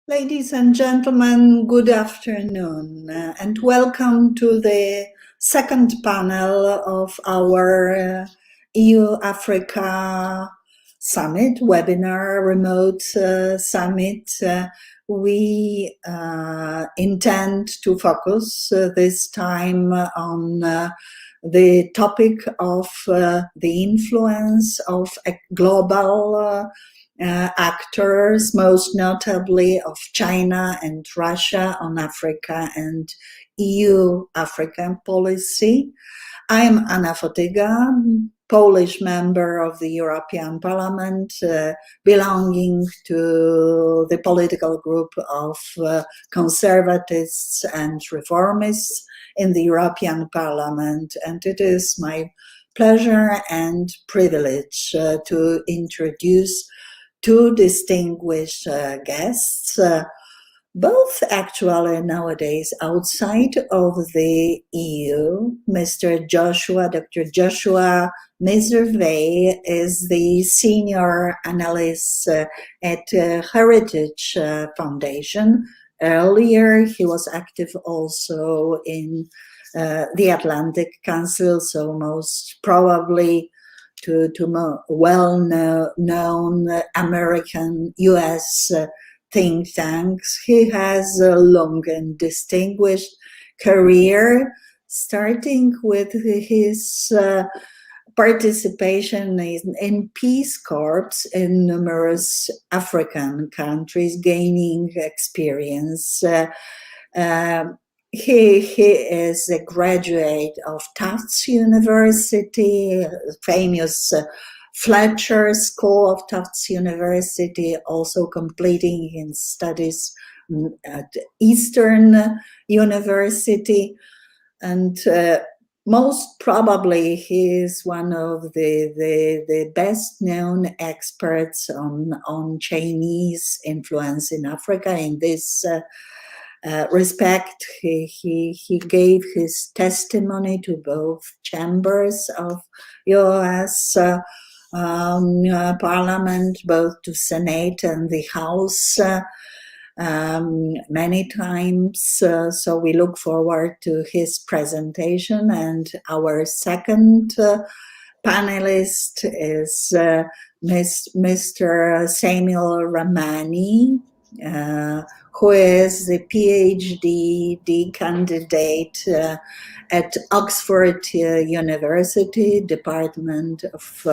Ladies and gentlemen, good afternoon, and welcome to the second panel of our EU-Africa Summit, webinar, remote summit. We intend to focus this time on the topic of the influence of global actors, most notably of China and Russia on Africa and EU-African policy. I am Anna Fotyga, Polish member of the European Parliament, belonging to the political group of conservatives and reformists in the European Parliament, and it is my pleasure and privilege to introduce two distinguished guests, both actually nowadays outside of the EU. Dr. Joshua Meservey is the senior analyst at Heritage Foundation. Earlier, he was active also in the Atlantic Council, so most probably to well-known American US think tanks. He has a long and distinguished career, starting with his participation in Peace Corps in numerous African countries, gaining experience. He is a graduate of Tufts University, famous Fletcher School of Tufts University, also completing his studies at Eastern University. And most probably he is one of the best known experts on Chinese influence in Africa. In this respect, he gave his testimony to both chambers of US Parliament, both to Senate and the House, many times. So we look forward to his presentation. And our second panelist is Mr. Samuel Ramani, who is the PhD candidate at Oxford University, Department of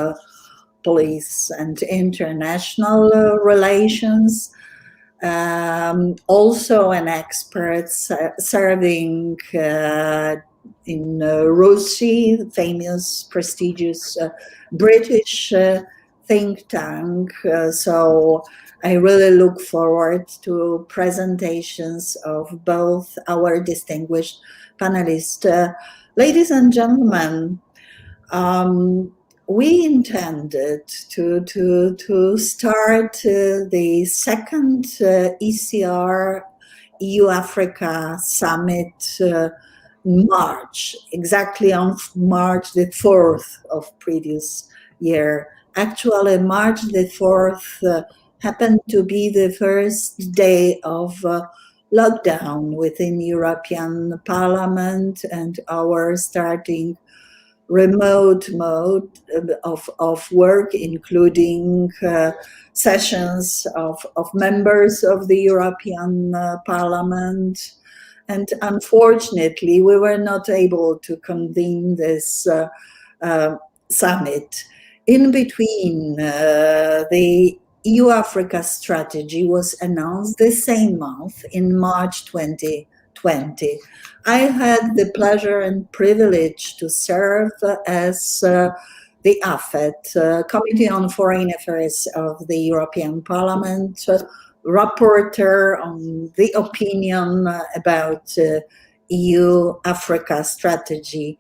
Police and International Relations. Also an expert serving in RUSI, famous, prestigious British think tank. So I really look forward to presentations of both our distinguished panelists. Ladies and gentlemen, we intended to start the second ECR EU-Africa summit March, exactly on March the 4th of previous year. Actually, March the 4th happened to be the first day of lockdown within European Parliament, and our starting remote mode of work, including sessions of members of the European Parliament. And unfortunately, we were not able to convene this summit. In between, the EU-Africa strategy was announced the same month in March 2020. I had the pleasure and privilege to serve as the AFET, Committee on Foreign Affairs of the European Parliament, rapporteur on the opinion about EU-Africa strategy.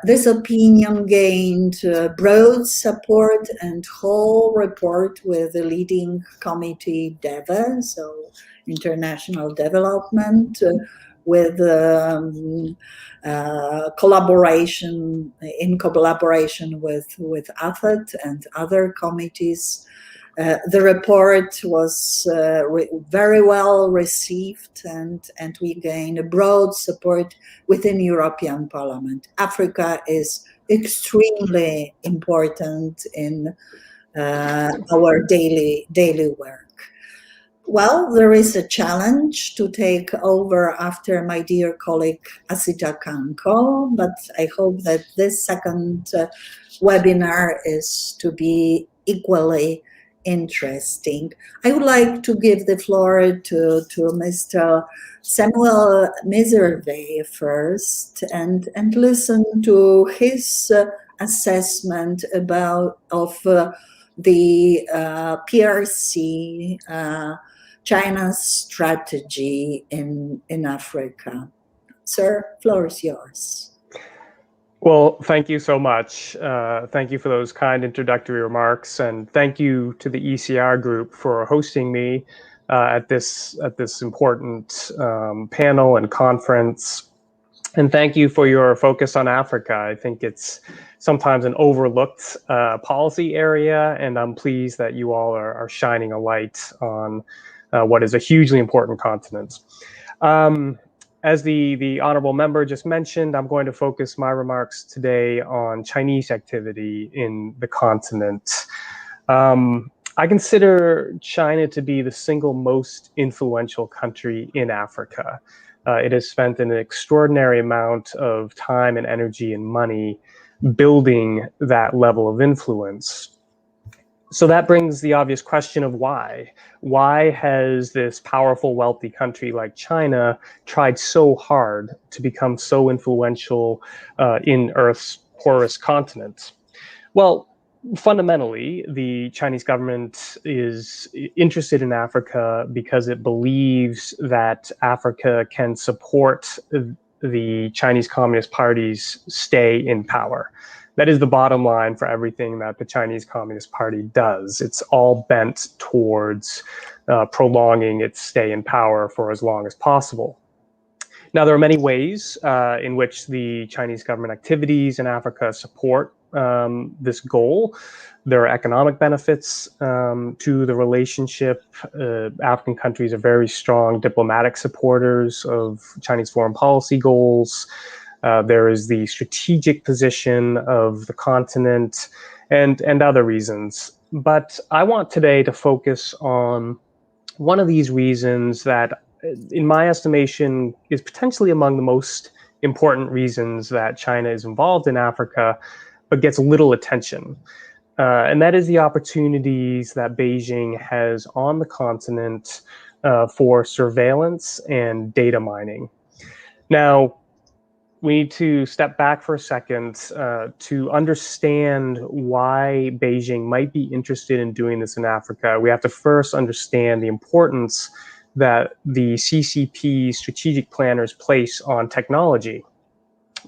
This opinion gained broad support and whole report with the leading committee, DEVA, so International Development, with collaboration with AFET and other committees. The report was very well received, and we gained a broad support within European Parliament. Africa is extremely important in our daily work. Well, there is a challenge to take over after my dear colleague Asita Kanko, but I hope that this second webinar is to be equally interesting. I would like to give the floor to Mr. Samuel Meservey first and listen to his assessment of the PRC China's strategy in Africa. Sir, floor is yours. Well, thank you so much. Thank you for those kind introductory remarks, and thank you to the ECR group for hosting me at this important panel and conference. And thank you for your focus on Africa. I think it's sometimes an overlooked policy area, and I'm pleased that you all are shining a light on what is a hugely important continent. As the honorable member just mentioned, I'm going to focus my remarks today on Chinese activity in the continent. I consider China to be the single most influential country in Africa. It has spent an extraordinary amount of time and energy and money building that level of influence. So that brings the obvious question of why. Why has this powerful, wealthy country like China tried so hard to become so influential in Earth's poorest continent? Well, fundamentally, the Chinese government is interested in Africa because it believes that Africa can support the Chinese Communist Party's stay in power. That is the bottom line for everything that the Chinese Communist Party does. It's all bent towards prolonging its stay in power for as long as possible. Now, there are many ways in which the Chinese government activities in Africa support this goal. There are economic benefits to the relationship. African countries are very strong diplomatic supporters of Chinese foreign policy goals. There is the strategic position of the continent and other reasons. But I want today to focus on one of these reasons that, in my estimation, is potentially among the most important reasons that China is involved in Africa, but gets little attention. And that is the opportunities that Beijing has on the continent for surveillance and data mining. Now, we need to step back for a second to understand why Beijing might be interested in doing this in Africa. We have to first understand the importance that the CCP strategic planners place on technology.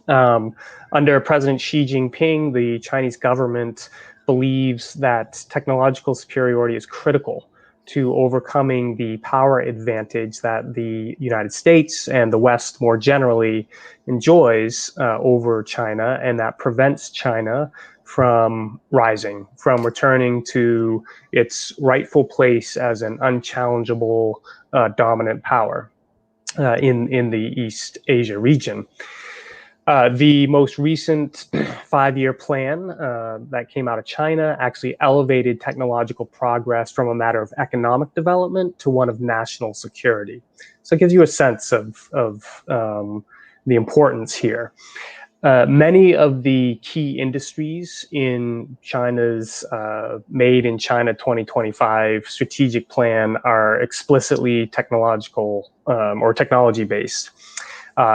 Under President Xi Jinping, the Chinese government believes that technological superiority is critical to overcoming the power advantage that the United States and the West more generally enjoys over China, and that prevents China from rising, from returning to its rightful place as an unchallengeable dominant power in the East Asia region. The most recent 5-year plan that came out of China actually elevated technological progress from a matter of economic development to one of national security. So it gives you a sense of the importance here. Many of the key industries in China's Made in China 2025 strategic plan are explicitly technological or technology-based.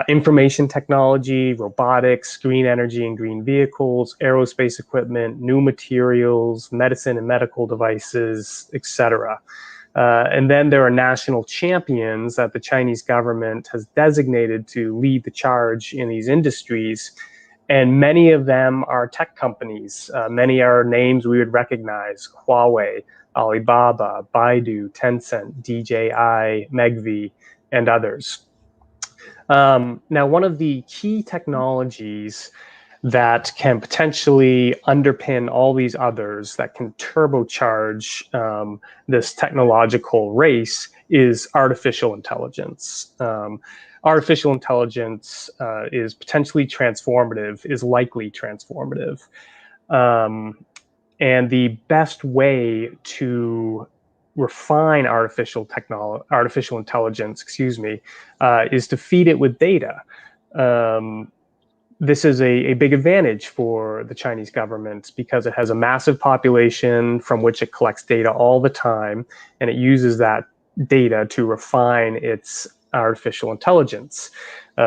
Information technology, robotics, green energy and green vehicles, aerospace equipment, new materials, medicine and medical devices, etc. And then there are national champions that the Chinese government has designated to lead the charge in these industries. And many of them are tech companies. Many are names we would recognize: Huawei, Alibaba, Baidu, Tencent, DJI, Meservey, and others. Now, one of the key technologies that can potentially underpin all these others, that can turbocharge this technological race, is artificial intelligence. Artificial intelligence is potentially transformative, is likely transformative. And the best way to refine artificial intelligence, is to feed it with data. This is a big advantage for the Chinese government because it has a massive population from which it collects data all the time, and it uses that data to refine its artificial intelligence.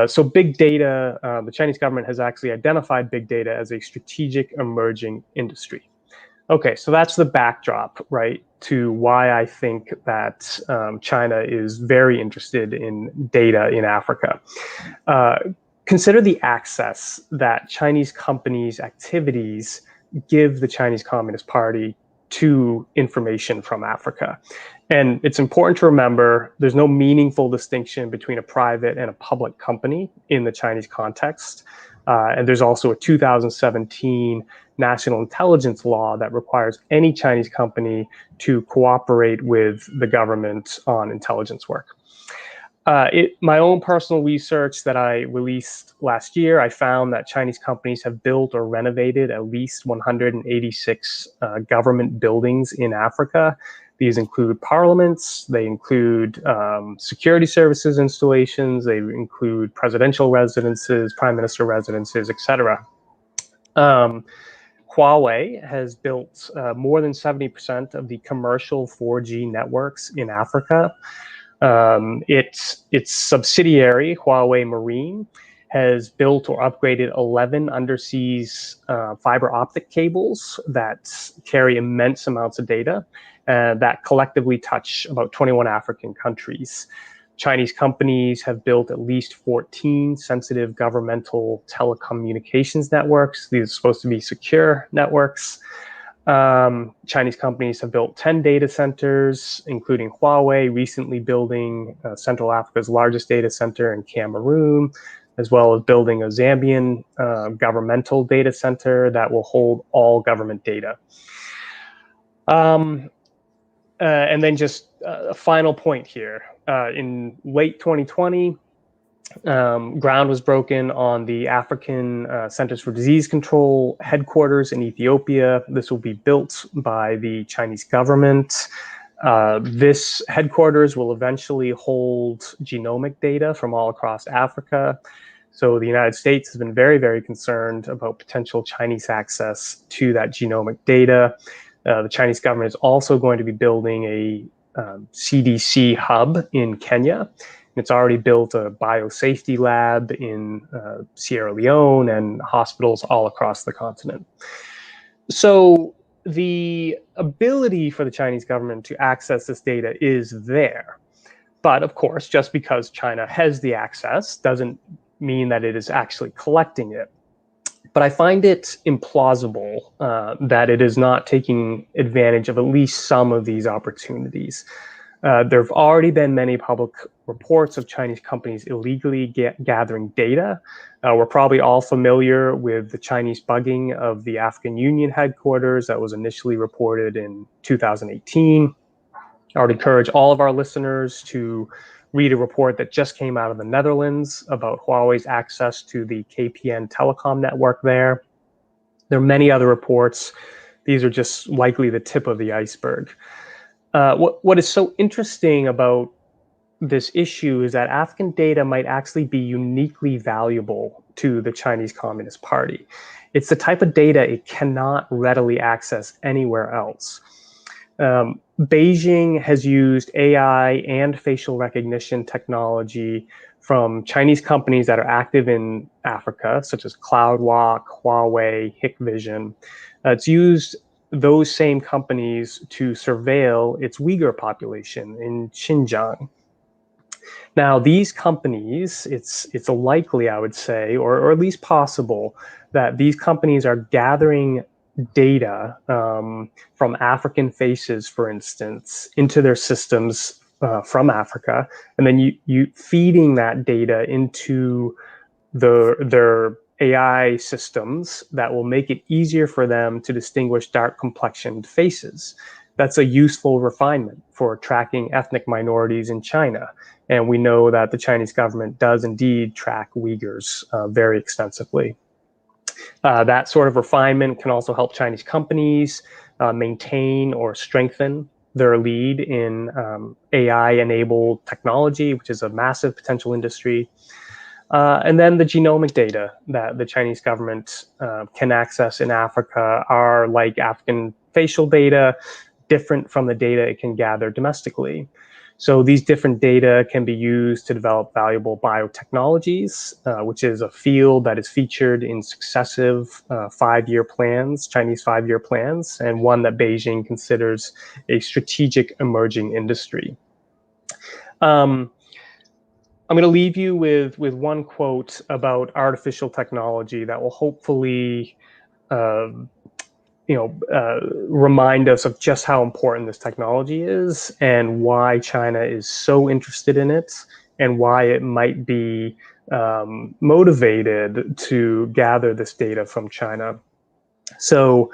So big data, the Chinese government has actually identified big data as a strategic emerging industry. Okay, so that's the backdrop, right, to why I think that China is very interested in data in Africa. Consider the access that Chinese companies' activities give the Chinese Communist Party to information from Africa. And it's important to remember there's no meaningful distinction between a private and a public company in the Chinese context. And there's also a 2017 national intelligence law that requires any Chinese company to cooperate with the government on intelligence work. My own personal research that I released last year, I found that Chinese companies have built or renovated at least 186 government buildings in Africa. These include parliaments, they include security services installations, they include presidential residences, prime minister residences, etc. Huawei has built more than 70% of the commercial 4G networks in Africa. Its subsidiary, Huawei Marine, has built or upgraded 11 underseas fiber optic cables that carry immense amounts of data that collectively touch about 21 African countries. Chinese companies have built at least 14 sensitive governmental telecommunications networks. These are supposed to be secure networks. Chinese companies have built 10 data centers, including Huawei recently building Central Africa's largest data center in Cameroon, as well as building a Zambian governmental data center that will hold all government data. And then just a final point here. In late 2020, ground was broken on the African Centers for Disease Control headquarters in Ethiopia. This will be built by the Chinese government. This headquarters will eventually hold genomic data from all across Africa. So the United States has been very, very concerned about potential Chinese access to that genomic data. The Chinese government is also going to be building a CDC hub in Kenya. It's already built a biosafety lab in Sierra Leone and hospitals all across the continent. So the ability for the Chinese government to access this data is there. But of course, just because China has the access doesn't mean that it is actually collecting it. But I find it implausible that it is not taking advantage of at least some of these opportunities. There have already been many public reports of Chinese companies illegally gathering data. We're probably all familiar with the Chinese bugging of the African Union headquarters that was initially reported in 2018. I would encourage all of our listeners to read a report that just came out of the Netherlands about Huawei's access to the KPN telecom network there. There are many other reports. These are just likely the tip of the iceberg. What is so interesting about this issue is that African data might actually be uniquely valuable to the Chinese Communist Party. It's the type of data it cannot readily access anywhere else. Beijing has used AI and facial recognition technology from Chinese companies that are active in Africa, such as CloudWalk, Huawei, Hikvision. It's used those same companies to surveil its Uyghur population in Xinjiang. Now, these companies, it's likely, I would say, or at least possible, that these companies are gathering data from African faces, for instance, into their systems from Africa, and then you feeding that data into their AI systems that will make it easier for them to distinguish dark complexioned faces. That's a useful refinement for tracking ethnic minorities in China. And we know that the Chinese government does indeed track Uyghurs very extensively. That sort of refinement can also help Chinese companies maintain or strengthen their lead in AI-enabled technology, which is a massive potential industry. And then the genomic data that the Chinese government can access in Africa are like African facial data, different from the data it can gather domestically. So these different data can be used to develop valuable biotechnologies, which is a field that is featured in successive 5-year plans, Chinese 5-year plans, and one that Beijing considers a strategic emerging industry. I'm going to leave you with one quote about artificial technology that will hopefully remind us of just how important this technology is and why China is so interested in it and why it might be motivated to gather this data from China. So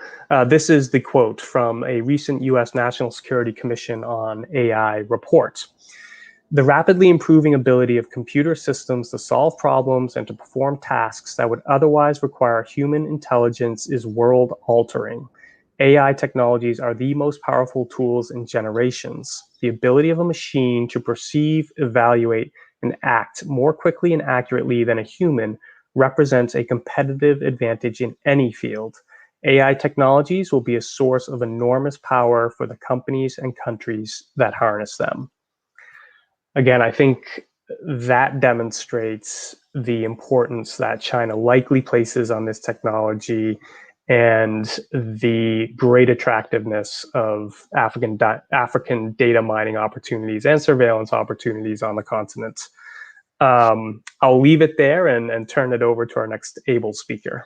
this is the quote from a recent U.S. National Security Commission on AI report. The rapidly improving ability of computer systems to solve problems and to perform tasks that would otherwise require human intelligence is world-altering. AI technologies are the most powerful tools in generations. The ability of a machine to perceive, evaluate, and act more quickly and accurately than a human represents a competitive advantage in any field. AI technologies will be a source of enormous power for the companies and countries that harness them. Again, I think that demonstrates the importance that China likely places on this technology and the great attractiveness of African data mining opportunities and surveillance opportunities on the continent. I'll leave it there and turn it over to our next able speaker.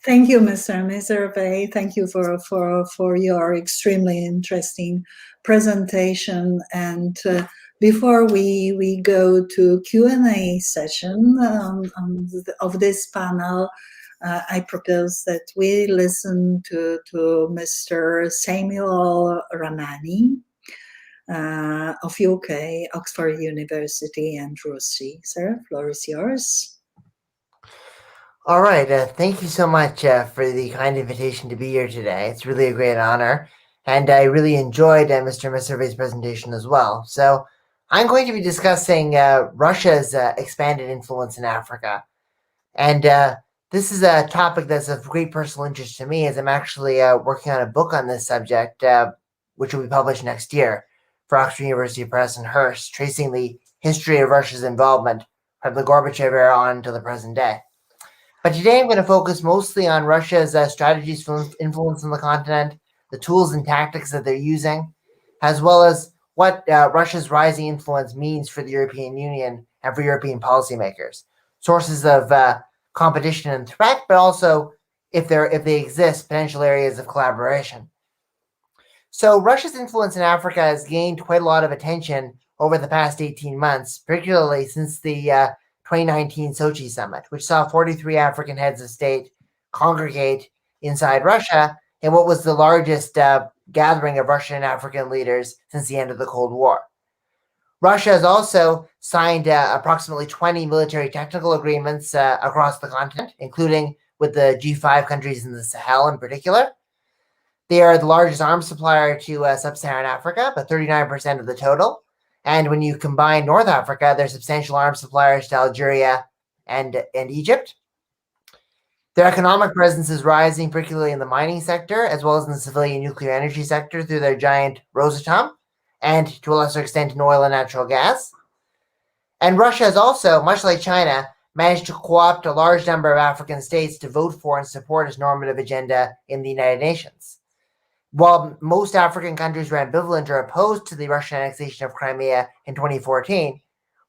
Thank you, Mr. Meservey. Thank you for your extremely interesting presentation. And before we go to Q&A session of this panel, I propose that we listen to Mr. Samuel Ramani of UK, Oxford University and RUSI. Sir, floor is yours. All right. Thank you so much for the kind invitation to be here today. It's really a great honor. And I really enjoyed Mr. Meservey's presentation as well. So I'm going to be discussing Russia's expanded influence in Africa. And this is a topic that's of great personal interest to me as I'm actually working on a book on this subject, which will be published next year for Oxford University Press and Hearst, tracing the history of Russia's involvement from the Gorbachev era on to the present day. But today I'm going to focus mostly on Russia's strategies for influence on the continent, the tools and tactics that they're using, as well as what Russia's rising influence means for the European Union and for European policymakers. Sources of competition and threat, but also, if they exist, potential areas of collaboration. So Russia's influence in Africa has gained quite a lot of attention over the past 18 months, particularly since the 2019 Sochi summit, which saw 43 African heads of state congregate inside Russia in what was the largest gathering of Russian and African leaders since the end of the Cold War. Russia has also signed approximately 20 military technical agreements across the continent, including with the G5 countries in the Sahel in particular. They are the largest arms supplier to sub-Saharan Africa, but 39% of the total. And when you combine North Africa, they're substantial arms suppliers to Algeria and Egypt. Their economic presence is rising, particularly in the mining sector, as well as in the civilian nuclear energy sector through their giant Rosatom, and to a lesser extent in oil and natural gas. And Russia has also, much like China, managed to co-opt a large number of African states to vote for and support its normative agenda in the United Nations. While most African countries were ambivalent or opposed to the Russian annexation of Crimea in 2014,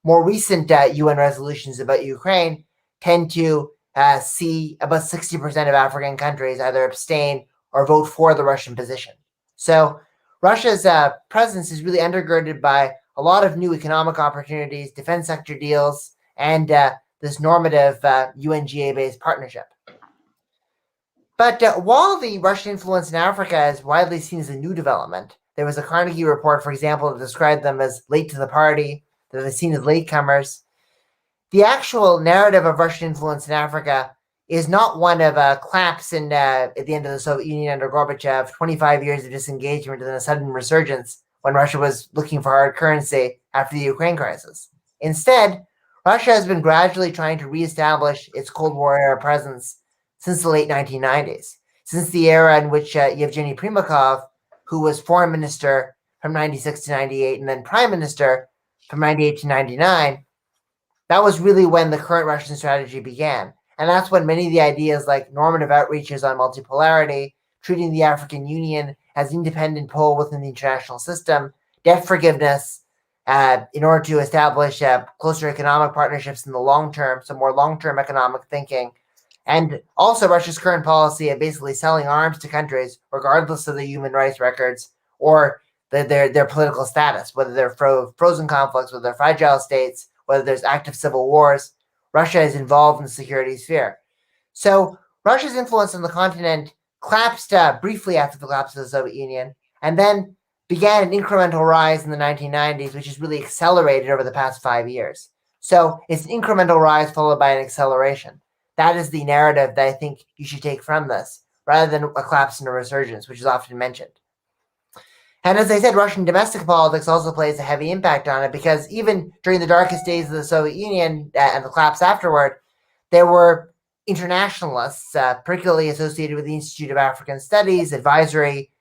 more recent UN resolutions about Ukraine tend to see about 60% of African countries either abstain or vote for the Russian position. So Russia's presence is really undergirded by a lot of new economic opportunities, defense sector deals, and this normative UNGA-based partnership. But while the Russian influence in Africa is widely seen as a new development, there was a Carnegie report, for example, that described them as late to the party, that they're seen as latecomers. The actual narrative of Russian influence in Africa is not one of a collapse at the end of the Soviet Union under Gorbachev, 25 years of disengagement and then a sudden resurgence when Russia was looking for hard currency after the Ukraine crisis. Instead, Russia has been gradually trying to reestablish its Cold War era presence since the late 1990s, since the era in which Yevgeny Primakov, who was foreign minister from 96 to 98 and then prime minister from 98 to 99, that was really when the current Russian strategy began. And that's when many of the ideas like normative outreaches on multipolarity, treating the African Union as an independent pole within the international system, debt forgiveness, in order to establish closer economic partnerships in the long term, some more long-term economic thinking, and also Russia's current policy of basically selling arms to countries, regardless of the human rights records or their political status, whether they're frozen conflicts, whether they're fragile states, whether there's active civil wars. Russia is involved in the security sphere. So Russia's influence on the continent collapsed briefly after the collapse of the Soviet Union, and then began an incremental rise in the 1990s, which has really accelerated over the past 5 years. So it's an incremental rise followed by an acceleration. That is the narrative that I think you should take from this, rather than a collapse and a resurgence, which is often mentioned. And as I said, Russian domestic politics also plays a heavy impact on it, because even during the darkest days of the Soviet Union and the collapse afterward, there were internationalists, particularly associated with the Institute of African Studies, advisory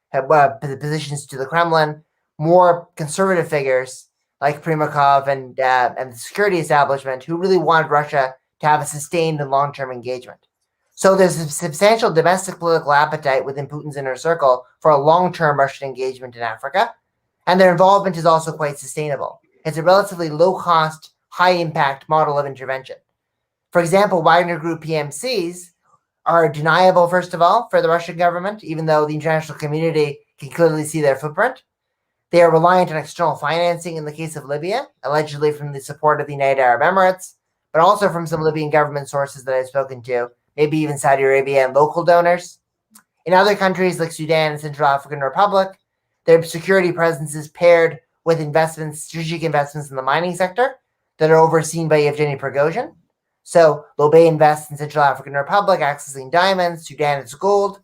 positions to the Kremlin, more conservative figures like Primakov and the security establishment, who really wanted Russia to have a sustained and long-term engagement. So there's a substantial domestic political appetite within Putin's inner circle for a long-term Russian engagement in Africa, and their involvement is also quite sustainable. It's a relatively low-cost, high-impact model of intervention. For example, Wagner Group PMCs are deniable, first of all, for the Russian government, even though the international community can clearly see their footprint. They are reliant on external financing in the case of Libya, allegedly from the support of the United Arab Emirates, but also from some Libyan government sources that I've spoken to, maybe even Saudi Arabia and local donors. In other countries like Sudan and Central African Republic, their security presence is paired with strategic investments in the mining sector that are overseen by Yevgeny Prigozhin. So Lobe invests in Central African Republic, accessing diamonds. Sudan is gold.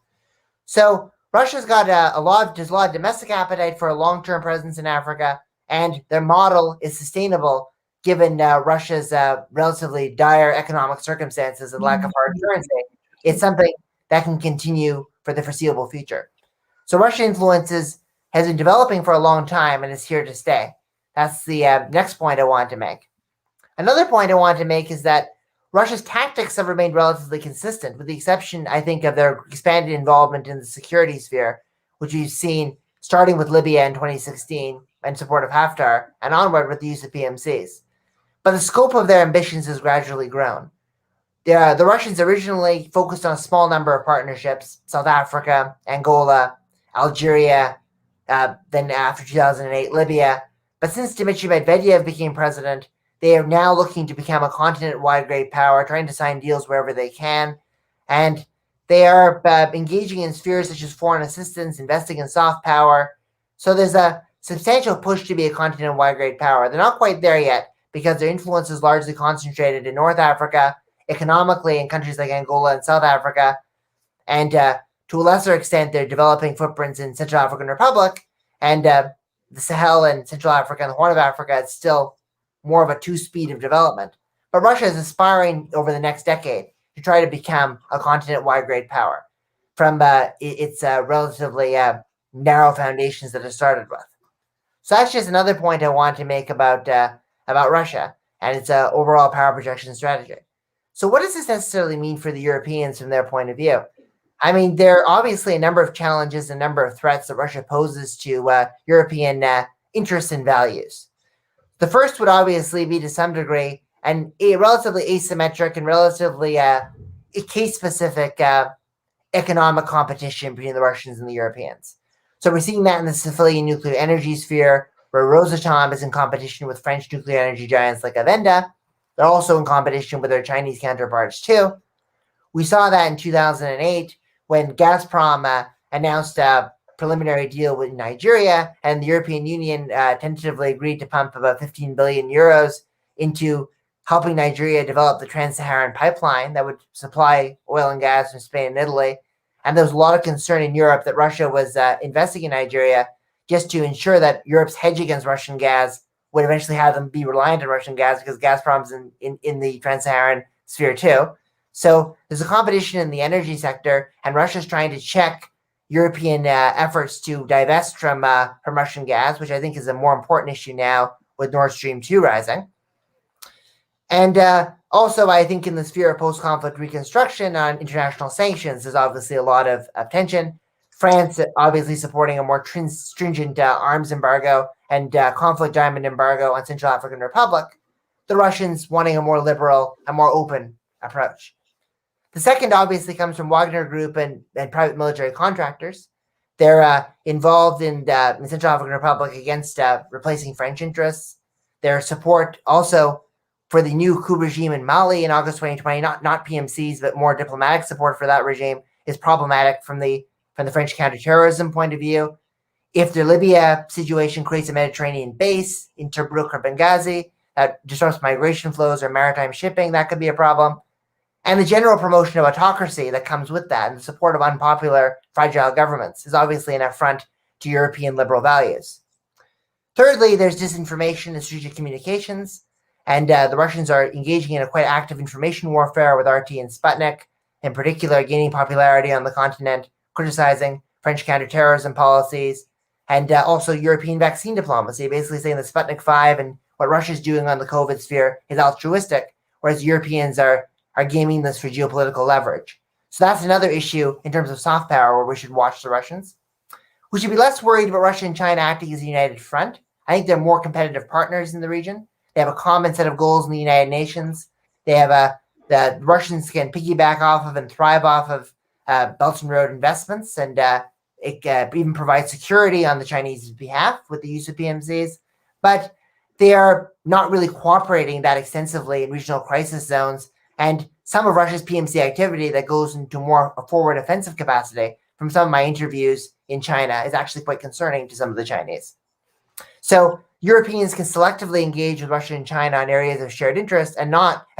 So Russia's got there's a lot of domestic appetite for a long-term presence in Africa, and their model is sustainable given Russia's relatively dire economic circumstances and lack of hard currency. It's something that can continue for the foreseeable future. So Russian influence has been developing for a long time and is here to stay. That's the next point I wanted to make. Another point I wanted to make is that Russia's tactics have remained relatively consistent, with the exception, I think, of their expanded involvement in the security sphere, which we've seen starting with Libya in 2016 in support of Haftar, and onward with the use of PMCs. But the scope of their ambitions has gradually grown. the Russians originally focused on a small number of partnerships: South Africa, Angola, Algeria, then after 2008, Libya. But since Dmitry Medvedev became president, they are now looking to become a continent-wide great power, trying to sign deals wherever they can. And they are engaging in spheres such as foreign assistance, investing in soft power. So there's a substantial push to be a continent-wide great power. They're not quite there yet because their influence is largely concentrated in North Africa, economically in countries like Angola and South Africa, and to a lesser extent, they're developing footprints in Central African Republic, and the Sahel and Central Africa and the Horn of Africa. It's still more of a two-speed of development. But Russia is aspiring over the next decade to try to become a continent-wide great power from its relatively narrow foundations that it started with. So that's just another point I want to make about Russia and its overall power projection strategy. So what does this necessarily mean for the Europeans from their point of view? I mean, there are obviously a number of challenges, a number of threats that Russia poses to European interests and values. The first would obviously be, to some degree, a relatively asymmetric and relatively case-specific economic competition between the Russians and the Europeans. So we're seeing that in the civilian nuclear energy sphere, where Rosatom is in competition with French nuclear energy giants like Avenda. They're also in competition with their Chinese counterparts too. We saw that in 2008 when Gazprom announced a preliminary deal with Nigeria, and the European Union tentatively agreed to pump about 15 billion euros into helping Nigeria develop the Trans-Saharan pipeline that would supply oil and gas from Spain and Italy. And there was a lot of concern in Europe that Russia was investing in Nigeria just to ensure that Europe's hedge against Russian gas would eventually have them be reliant on Russian gas, because Gazprom's in the Trans-Saharan sphere too. So there's a competition in the energy sector, and Russia's trying to check European efforts to divest from Russian gas, which I think is a more important issue now with Nord Stream 2 rising. And also, I think in the sphere of post-conflict reconstruction on international sanctions, there's obviously a lot of tension. France obviously supporting a more stringent arms embargo and conflict diamond embargo on Central African Republic. The Russians wanting a more liberal, a more open approach. The second obviously comes from Wagner Group and private military contractors. They're involved in the Central African Republic against replacing French interests. Their support also for the new coup regime in Mali in August 2020, not PMCs, but more diplomatic support for that regime, is problematic from the French counterterrorism point of view. If the Libya situation creates a Mediterranean base in Tobruk or Benghazi that disrupts migration flows or maritime shipping, that could be a problem. And the general promotion of autocracy that comes with that and the support of unpopular, fragile governments is obviously an affront to European liberal values. Thirdly, there's disinformation and strategic communications, and the Russians are engaging in a quite active information warfare with RT and Sputnik, in particular gaining popularity on the continent, criticizing French counterterrorism policies, and also European vaccine diplomacy, basically saying that Sputnik 5 and what Russia's doing on the COVID sphere is altruistic, whereas Europeans are gaming this for geopolitical leverage. So that's another issue in terms of soft power where we should watch the Russians. We should be less worried about Russia and China acting as a united front. I think they're more competitive partners in the region. They have a common set of goals in the United Nations. They have the Russians can piggyback off of and thrive off of Belt and Road investments, and it even provides security on the Chinese behalf with the use of PMCs. But they are not really cooperating that extensively in regional crisis zones. And some of Russia's PMC activity that goes into more a forward offensive capacity from some of my interviews in China is actually quite concerning to some of the Chinese. So Europeans can selectively engage with Russia and China on areas of shared interest and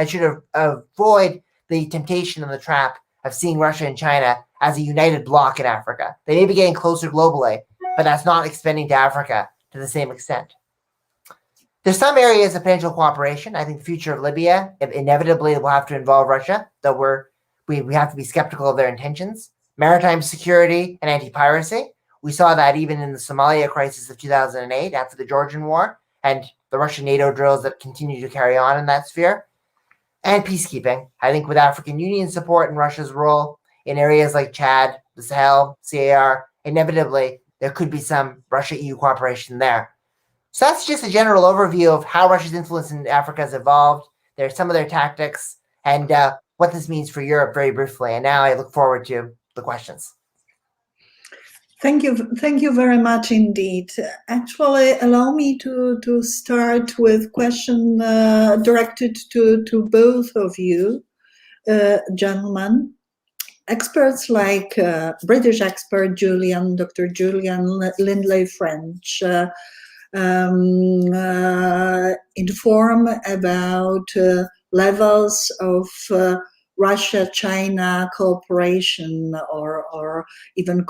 should avoid the temptation and the trap of seeing Russia and China as a united bloc in Africa. They may be getting closer globally, but that's not expanding to Africa to the same extent. There's some areas of potential cooperation. I think the future of Libya inevitably will have to involve Russia, though we have to be skeptical of their intentions. Maritime security and anti-piracy. We saw that even in the Somalia crisis of 2008 after the Georgian War and the Russian NATO drills that continue to carry on in that sphere. And peacekeeping. I think with African Union support and Russia's role in areas like Chad, the Sahel, CAR, inevitably there could be some Russia-EU cooperation there. So that's just a general overview of how Russia's influence in Africa has evolved. There's some of their tactics and what this means for Europe very briefly. And now I look forward to the questions. Thank you very much indeed. Actually, allow me to start with question directed to both of you, gentlemen. Experts like British expert Dr. Julian Lindley French inform about levels of Russia-China cooperation or even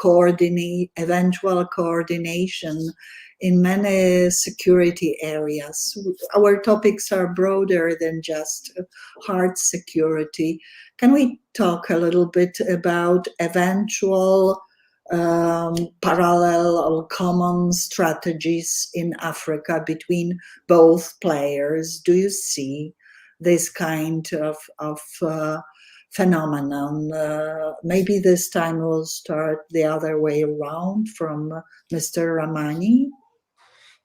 eventual coordination in many security areas. Our topics are broader than just hard security. Can we talk a little bit about eventual parallel or common strategies in Africa between both players? Do you see this kind of phenomenon? Maybe this time we'll start the other way around from Mr. Ramani.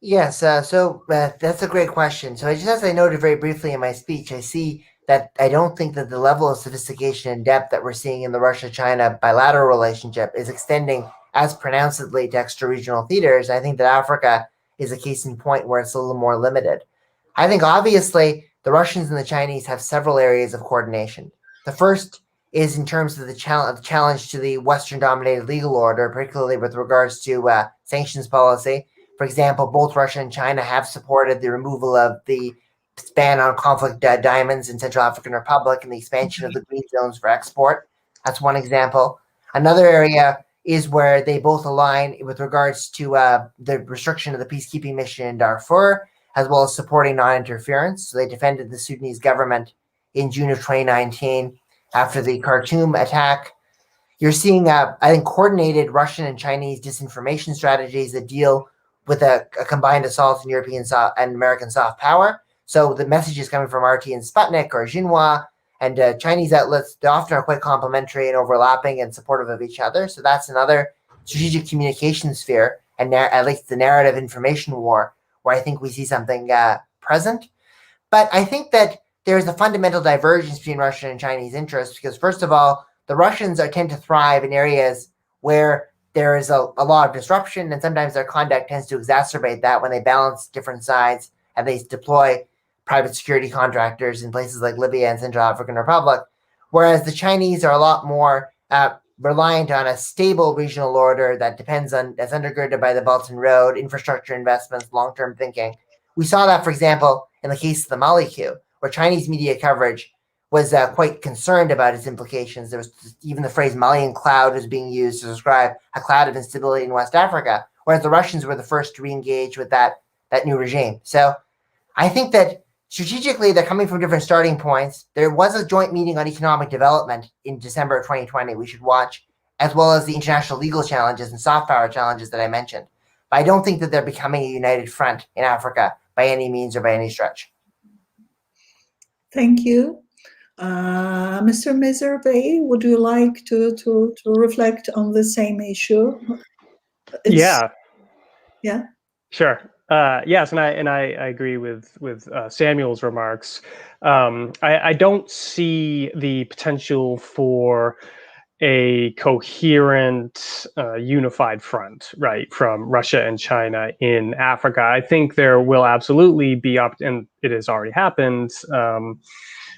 Yes, so that's a great question. So just as I noted very briefly in my speech, I see that I don't think that the level of sophistication and depth that we're seeing in the Russia-China bilateral relationship is extending as pronouncedly to extra-regional theaters. I think that Africa is a case in point where it's a little more limited. I think obviously the Russians and the Chinese have several areas of coordination. The first is in terms of the challenge to the Western-dominated legal order, particularly with regards to sanctions policy. For example, both Russia and China have supported the removal of the ban on conflict diamonds in Central African Republic and the expansion of the green zones for export. That's one example. Another area is where they both align with regards to the restriction of the peacekeeping mission in Darfur, as well as supporting non-interference. So they defended the Sudanese government in June of 2019 after the Khartoum attack. You're seeing, I think, coordinated Russian and Chinese disinformation strategies that deal with a combined assault on European and American soft power. So the messages coming from RT and Sputnik or Xinhua and Chinese outlets, they often are quite complementary and overlapping and supportive of each other. So that's another strategic communication sphere, and at least the narrative information war, where I think we see something present. But I think that there's a fundamental divergence between Russian and Chinese interests because, first of all, the Russians tend to thrive in areas where there is a lot of disruption, and sometimes their conduct tends to exacerbate that when they balance different sides and they deploy private security contractors in places like Libya and Central African Republic, whereas the Chinese are a lot more reliant on a stable regional order that depends on, that's undergirded by the Belt and Road, infrastructure investments, long-term thinking. We saw that, for example, in the case of the Mali coup, where Chinese media coverage was quite concerned about its implications. There was even the phrase Malian cloud was being used to describe a cloud of instability in West Africa, whereas the Russians were the first to re-engage with that new regime. So I think that strategically, they're coming from different starting points. There was a joint meeting on economic development in December of 2020 we should watch, as well as the international legal challenges and soft power challenges that I mentioned. But I don't think that they're becoming a united front in Africa by any means or by any stretch. Thank you. Mr. Meservey, would you like to reflect on the same issue? Yeah. Sure. Yes, and I agree with Samuel's remarks. I don't see the potential for a coherent, unified front, right, from Russia and China in Africa. I think there will absolutely be and it has already happened,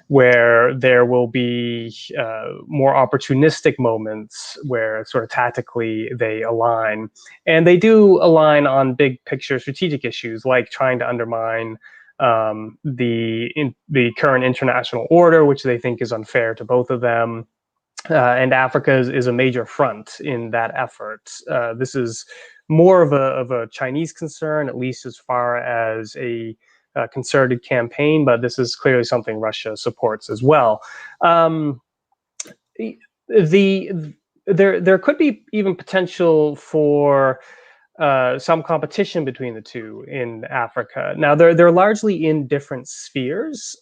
where there will be more opportunistic moments where sort of tactically they align. And they do align on big picture strategic issues like trying to undermine the current international order, which they think is unfair to both of them. And Africa is a major front in that effort. This is more of a Chinese concern, at least as far as a concerted campaign, but this is clearly something Russia supports as well. There could be even potential for some competition between the two in Africa. Now, they're largely in different spheres.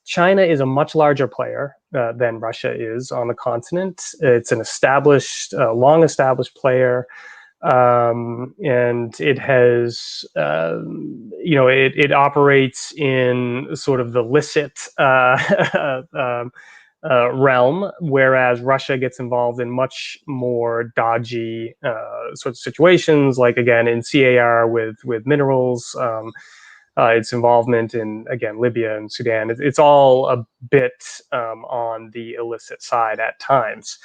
China is a much larger player than Russia is on the continent. It's an established, long-established player. And it has, it operates in sort of the licit realm, whereas Russia gets involved in much more dodgy sorts of situations, like again in CAR with minerals. Its involvement in, again, Libya and Sudan. It's all a bit on the illicit side at times.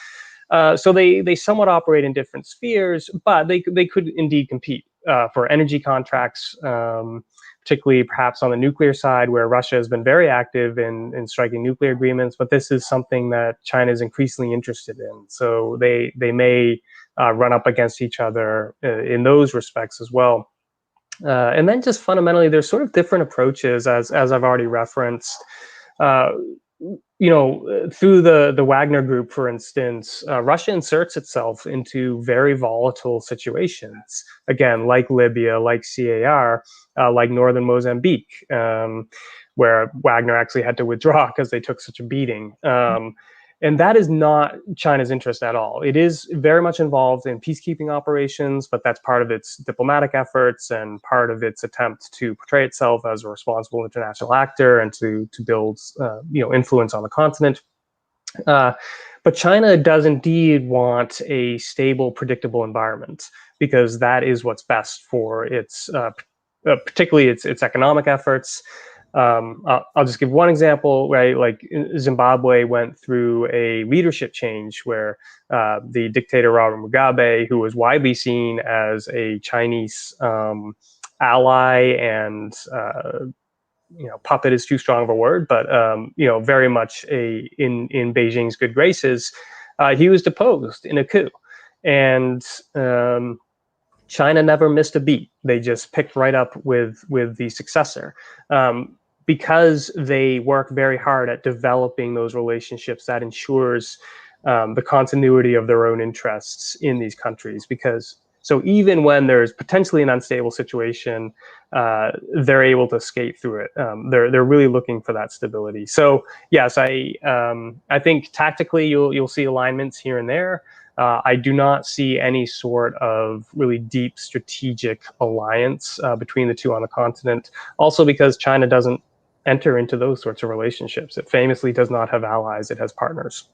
So they somewhat operate in different spheres, but they could indeed compete for energy contracts, particularly perhaps on the nuclear side, where Russia has been very active in striking nuclear agreements. But this is something that China is increasingly interested in. So they may run up against each other in those respects as well. And then just fundamentally, there's sort of different approaches, as I've already referenced. Through the Wagner Group, for instance, Russia inserts itself into very volatile situations. Again, like Libya, like CAR, like northern Mozambique, where Wagner actually had to withdraw because they took such a beating. And that is not China's interest at all. It is very much involved in peacekeeping operations, but that's part of its diplomatic efforts and part of its attempt to portray itself as a responsible international actor and to build influence on the continent. But China does indeed want a stable, predictable environment, because that is what's best for its, particularly its economic efforts. I'll just give one example, right? Like Zimbabwe went through a leadership change where the dictator Robert Mugabe, who was widely seen as a Chinese ally and puppet is too strong of a word, but very much in Beijing's good graces, he was deposed in a coup, and China never missed a beat. They just picked right up with the successor. Because they work very hard at developing those relationships that ensures the continuity of their own interests in these countries. So even when there's potentially an unstable situation, they're able to skate through it. They're really looking for that stability. So yes, I think tactically you'll see alignments here and there. I do not see any sort of really deep strategic alliance between the two on the continent. Also because China doesn't enter into those sorts of relationships. It famously does not have allies, it has partners.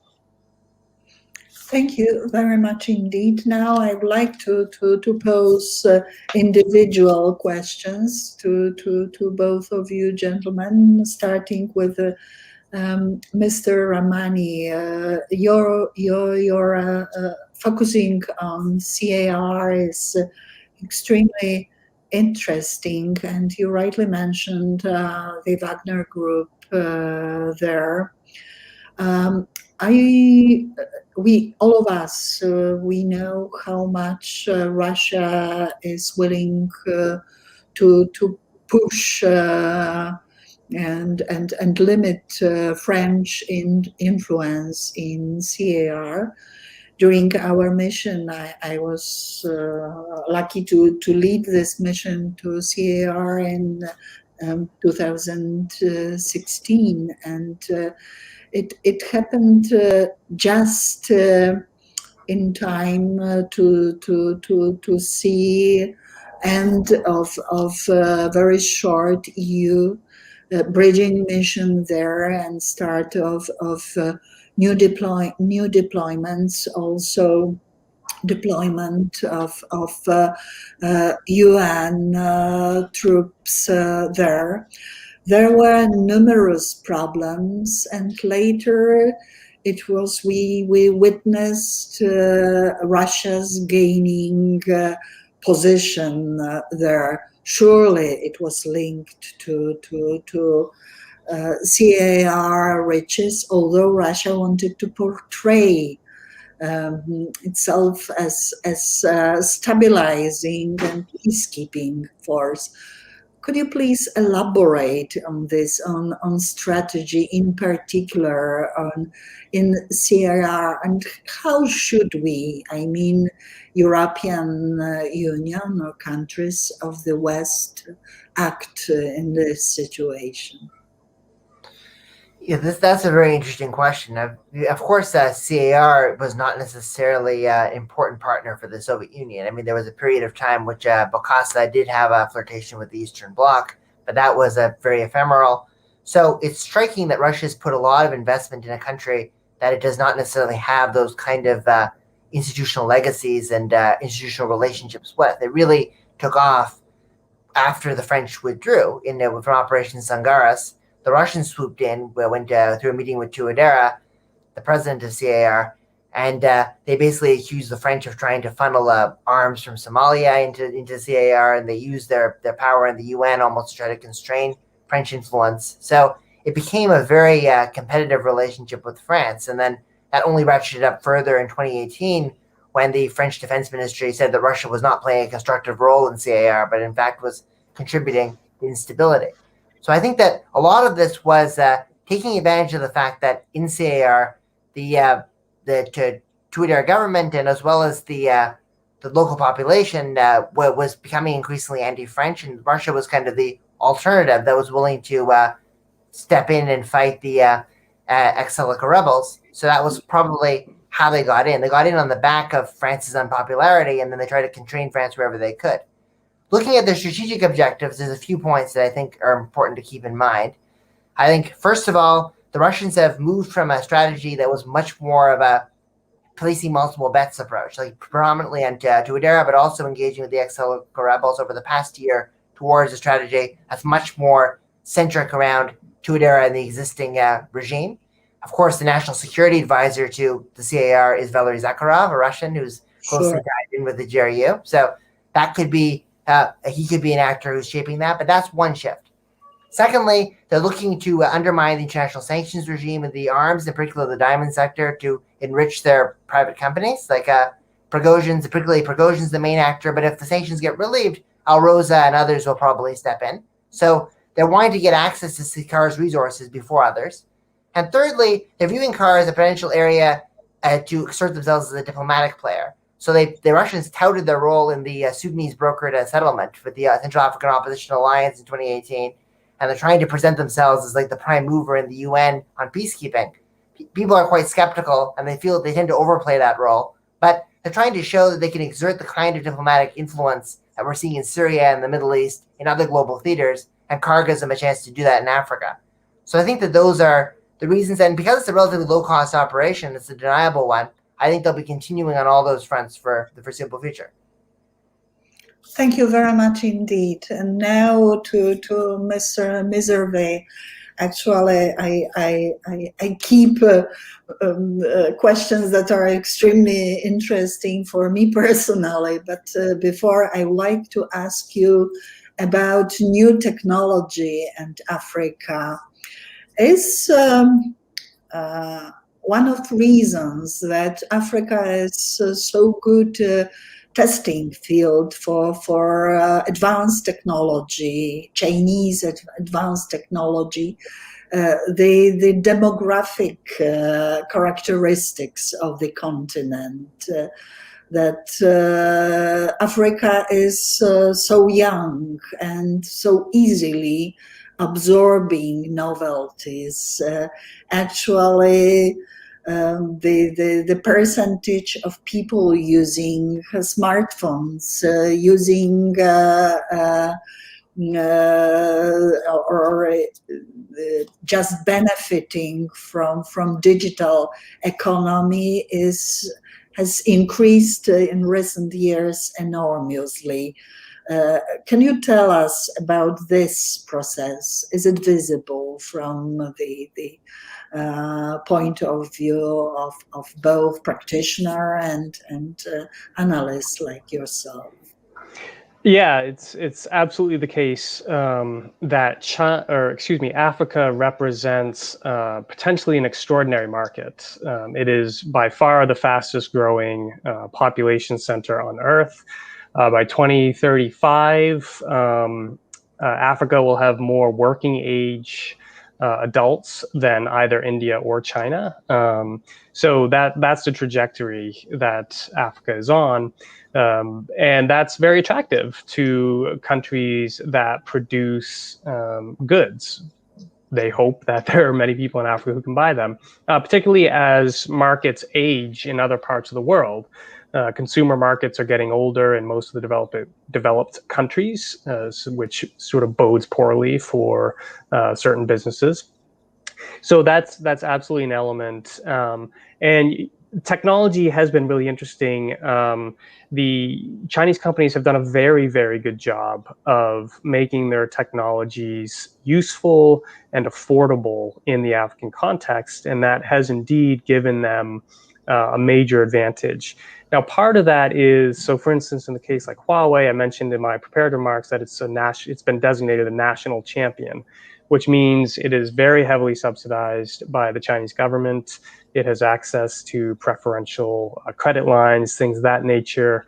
Thank you very much indeed. Now I'd like to pose individual questions to both of you gentlemen, starting with Mr. Ramani. You're focusing on CAR is extremely interesting, and you rightly mentioned the Wagner Group there. We all of us we know how much Russia is willing to push and limit French influence in CAR. During our mission, I was lucky to lead this mission to CAR in 2016, and it happened just in time to see end of very short EU bridging mission there and start of new deployments, also deployment of UN troops there. There were numerous problems, and later we witnessed Russia's gaining position there. Surely it was linked to CAR riches, although Russia wanted to portray itself as stabilizing and peacekeeping force. Could you please elaborate on this, on strategy in particular in CAR, and how should we, European Union or countries of the West, act in this situation? Yeah, that's a very interesting question. Of course, CAR was not necessarily an important partner for the Soviet Union. I mean, there was a period of time which Bokassa did have a flirtation with the Eastern Bloc, but that was very ephemeral. So it's striking that Russia's put a lot of investment in a country that it does not necessarily have those kind of institutional legacies and institutional relationships with. It really took off after the French withdrew from Operation Sangaris. The Russians swooped in, went through a meeting with Tuadera, the president of CAR, and they basically accused the French of trying to funnel arms from Somalia into CAR, and they used their power in the UN almost to try to constrain French influence. So it became a very competitive relationship with France, and then that only ratcheted up further in 2018 when the French Defense Ministry said that Russia was not playing a constructive role in CAR, but in fact was contributing to instability. So I think that a lot of this was taking advantage of the fact that in CAR, the Tuareg government and as well as the local population was becoming increasingly anti-French, and Russia was kind of the alternative that was willing to step in and fight the ex-Seleka rebels. So that was probably how they got in. They got in on the back of France's unpopularity, and then they tried to constrain France wherever they could. Looking at their strategic objectives, there's a few points that I think are important to keep in mind. I think, first of all, the Russians have moved from a strategy that was much more of a placing multiple bets approach, like predominantly on Tuadera, but also engaging with the ex-Seleka rebels over the past year towards a strategy that's much more centric around Tuadera and the existing regime. Of course, the national security advisor to the CAR is Valery Zakharov, a Russian who's closely tied in with the GRU. So that could be, he could be an actor who's shaping that, but that's one shift. Secondly, they're looking to undermine the international sanctions regime of the arms, in particular the diamond sector, to enrich their private companies. Like Prigozhin's, particularly Prigozhin's the main actor, but if the sanctions get relieved, Alrosa and others will probably step in. So they're wanting to get access to CAR's resources before others. And thirdly, they're viewing CAR as a potential area to assert themselves as a diplomatic player. So the Russians touted their role in the Sudanese brokered settlement with the Central African Opposition Alliance in 2018, and they're trying to present themselves as like the prime mover in the UN on peacekeeping. People are quite skeptical, and they feel they tend to overplay that role. But they're trying to show that they can exert the kind of diplomatic influence that we're seeing in Syria and the Middle East, in other global theaters, and CAR gives them a chance to do that in Africa. So I think that those are the reasons, and because it's a relatively low-cost operation, it's a deniable one, I think they'll be continuing on all those fronts for the foreseeable future. Thank you very much indeed. And now to Mr. Meservey. Actually, I keep questions that are extremely interesting for me personally. But before, I would like to ask you about new technology and Africa. Is one of the reasons that Africa is so good testing field for advanced technology, Chinese advanced technology, the demographic characteristics of the continent, that Africa is so young and so easily absorbing novelties. Actually, the percentage of people using smartphones, using or just benefiting from digital economy has increased in recent years enormously. Can you tell us about this process? Is it visible from the point of view of both practitioner and analysts like yourself? Yeah, it's absolutely the case that Africa represents potentially an extraordinary market. It is by far the fastest growing population center on Earth. By 2035, Africa will have more working age adults than either India or China. So that's the trajectory that Africa is on. And that's very attractive to countries that produce goods. They hope that there are many people in Africa who can buy them, particularly as markets age in other parts of the world. Consumer markets are getting older in most of the developed countries, which sort of bodes poorly for certain businesses. So that's absolutely an element. And technology has been really interesting. The Chinese companies have done a very, very good job of making their technologies useful and affordable in the African context, and that has indeed given them a major advantage. Now, part of that is, so for instance, in the case like Huawei, I mentioned in my prepared remarks that it's been designated a national champion, which means it is very heavily subsidized by the Chinese government. It has access to preferential credit lines, things of that nature,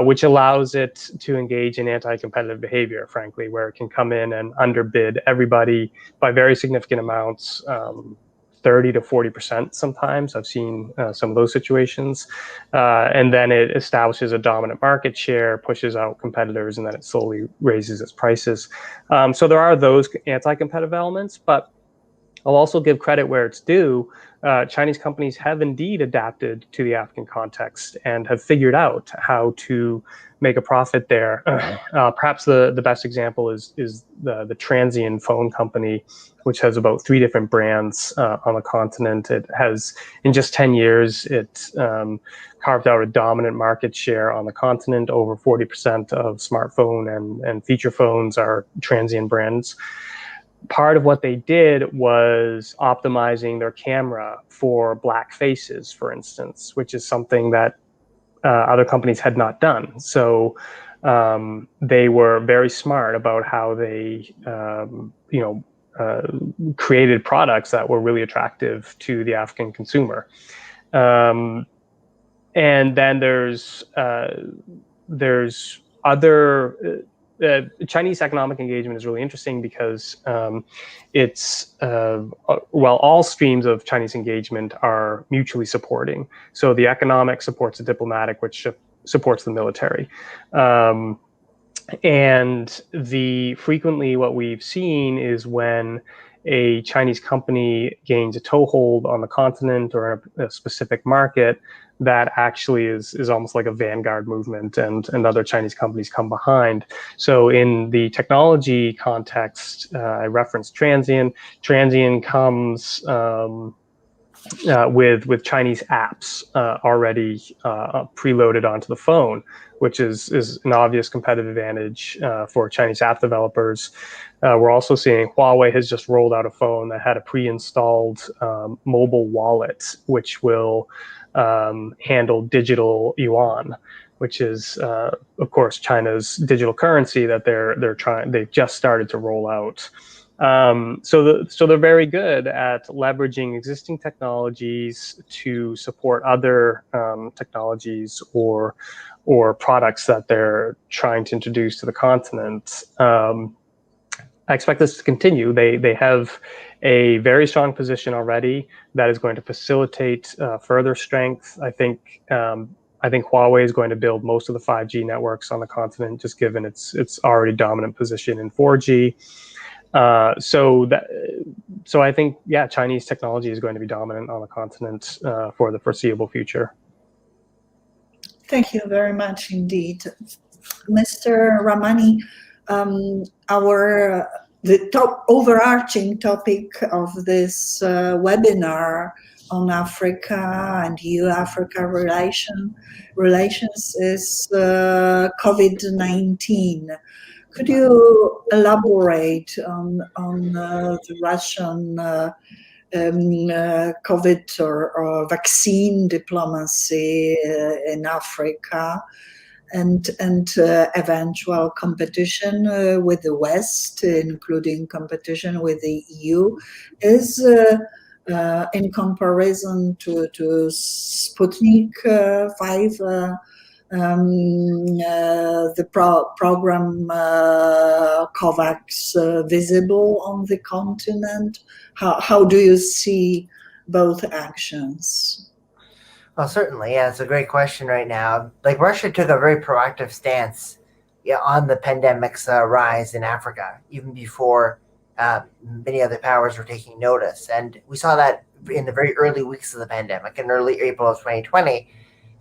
which allows it to engage in anti-competitive behavior, frankly, where it can come in and underbid everybody by very significant amounts, 30 to 40% sometimes. I've seen some of those situations. And then it establishes a dominant market share, pushes out competitors, and then it slowly raises its prices. So there are those anti-competitive elements, but I'll also give credit where it's due. Chinese companies have indeed adapted to the African context and have figured out how to make a profit there. Perhaps the best example is the Transsion phone company, which has about 3 different brands on the continent. It has, in just 10 years, it carved out a dominant market share on the continent. Over 40% of smartphone and feature phones are Transsion brands. Part of what they did was optimizing their camera for black faces, for instance, which is something that other companies had not done. So they were very smart about how they, created products that were really attractive to the African consumer. And then there's other. Chinese economic engagement is really interesting because it's well, all streams of Chinese engagement are mutually supporting. So the economic supports the diplomatic, which supports the military. And frequently what we've seen is when a Chinese company gains a toehold on the continent or a specific market, that actually is almost like a vanguard movement, and other Chinese companies come behind. So in the technology context, I referenced Transsion. Transsion comes with Chinese apps already preloaded onto the phone, which is an obvious competitive advantage for Chinese app developers. We're also seeing Huawei has just rolled out a phone that had a pre-installed mobile wallet, which will handle digital yuan, which is, of course, China's digital currency that they've just started to roll out. So they're very good at leveraging existing technologies to support other technologies or products that they're trying to introduce to the continent. I expect this to continue. They have a very strong position already that is going to facilitate further strength. I think Huawei is going to build most of the 5G networks on the continent, just given its already dominant position in 4G. So I think, yeah, Chinese technology is going to be dominant on the continent for the foreseeable future. Thank you very much indeed, Mr. Ramani. The overarching topic of this webinar on Africa and EU-Africa relations is COVID-19. Could you elaborate on the Russian COVID or vaccine diplomacy in Africa, and eventual competition with the West, including competition with the EU, is in comparison to Sputnik 5, the program COVAX visible on the continent? How do you see both actions? Well, certainly, yeah, it's a great question right now. Like, Russia took a very proactive stance on the pandemic's rise in Africa, even before many other powers were taking notice. And we saw that in the very early weeks of the pandemic, in early April of 2020,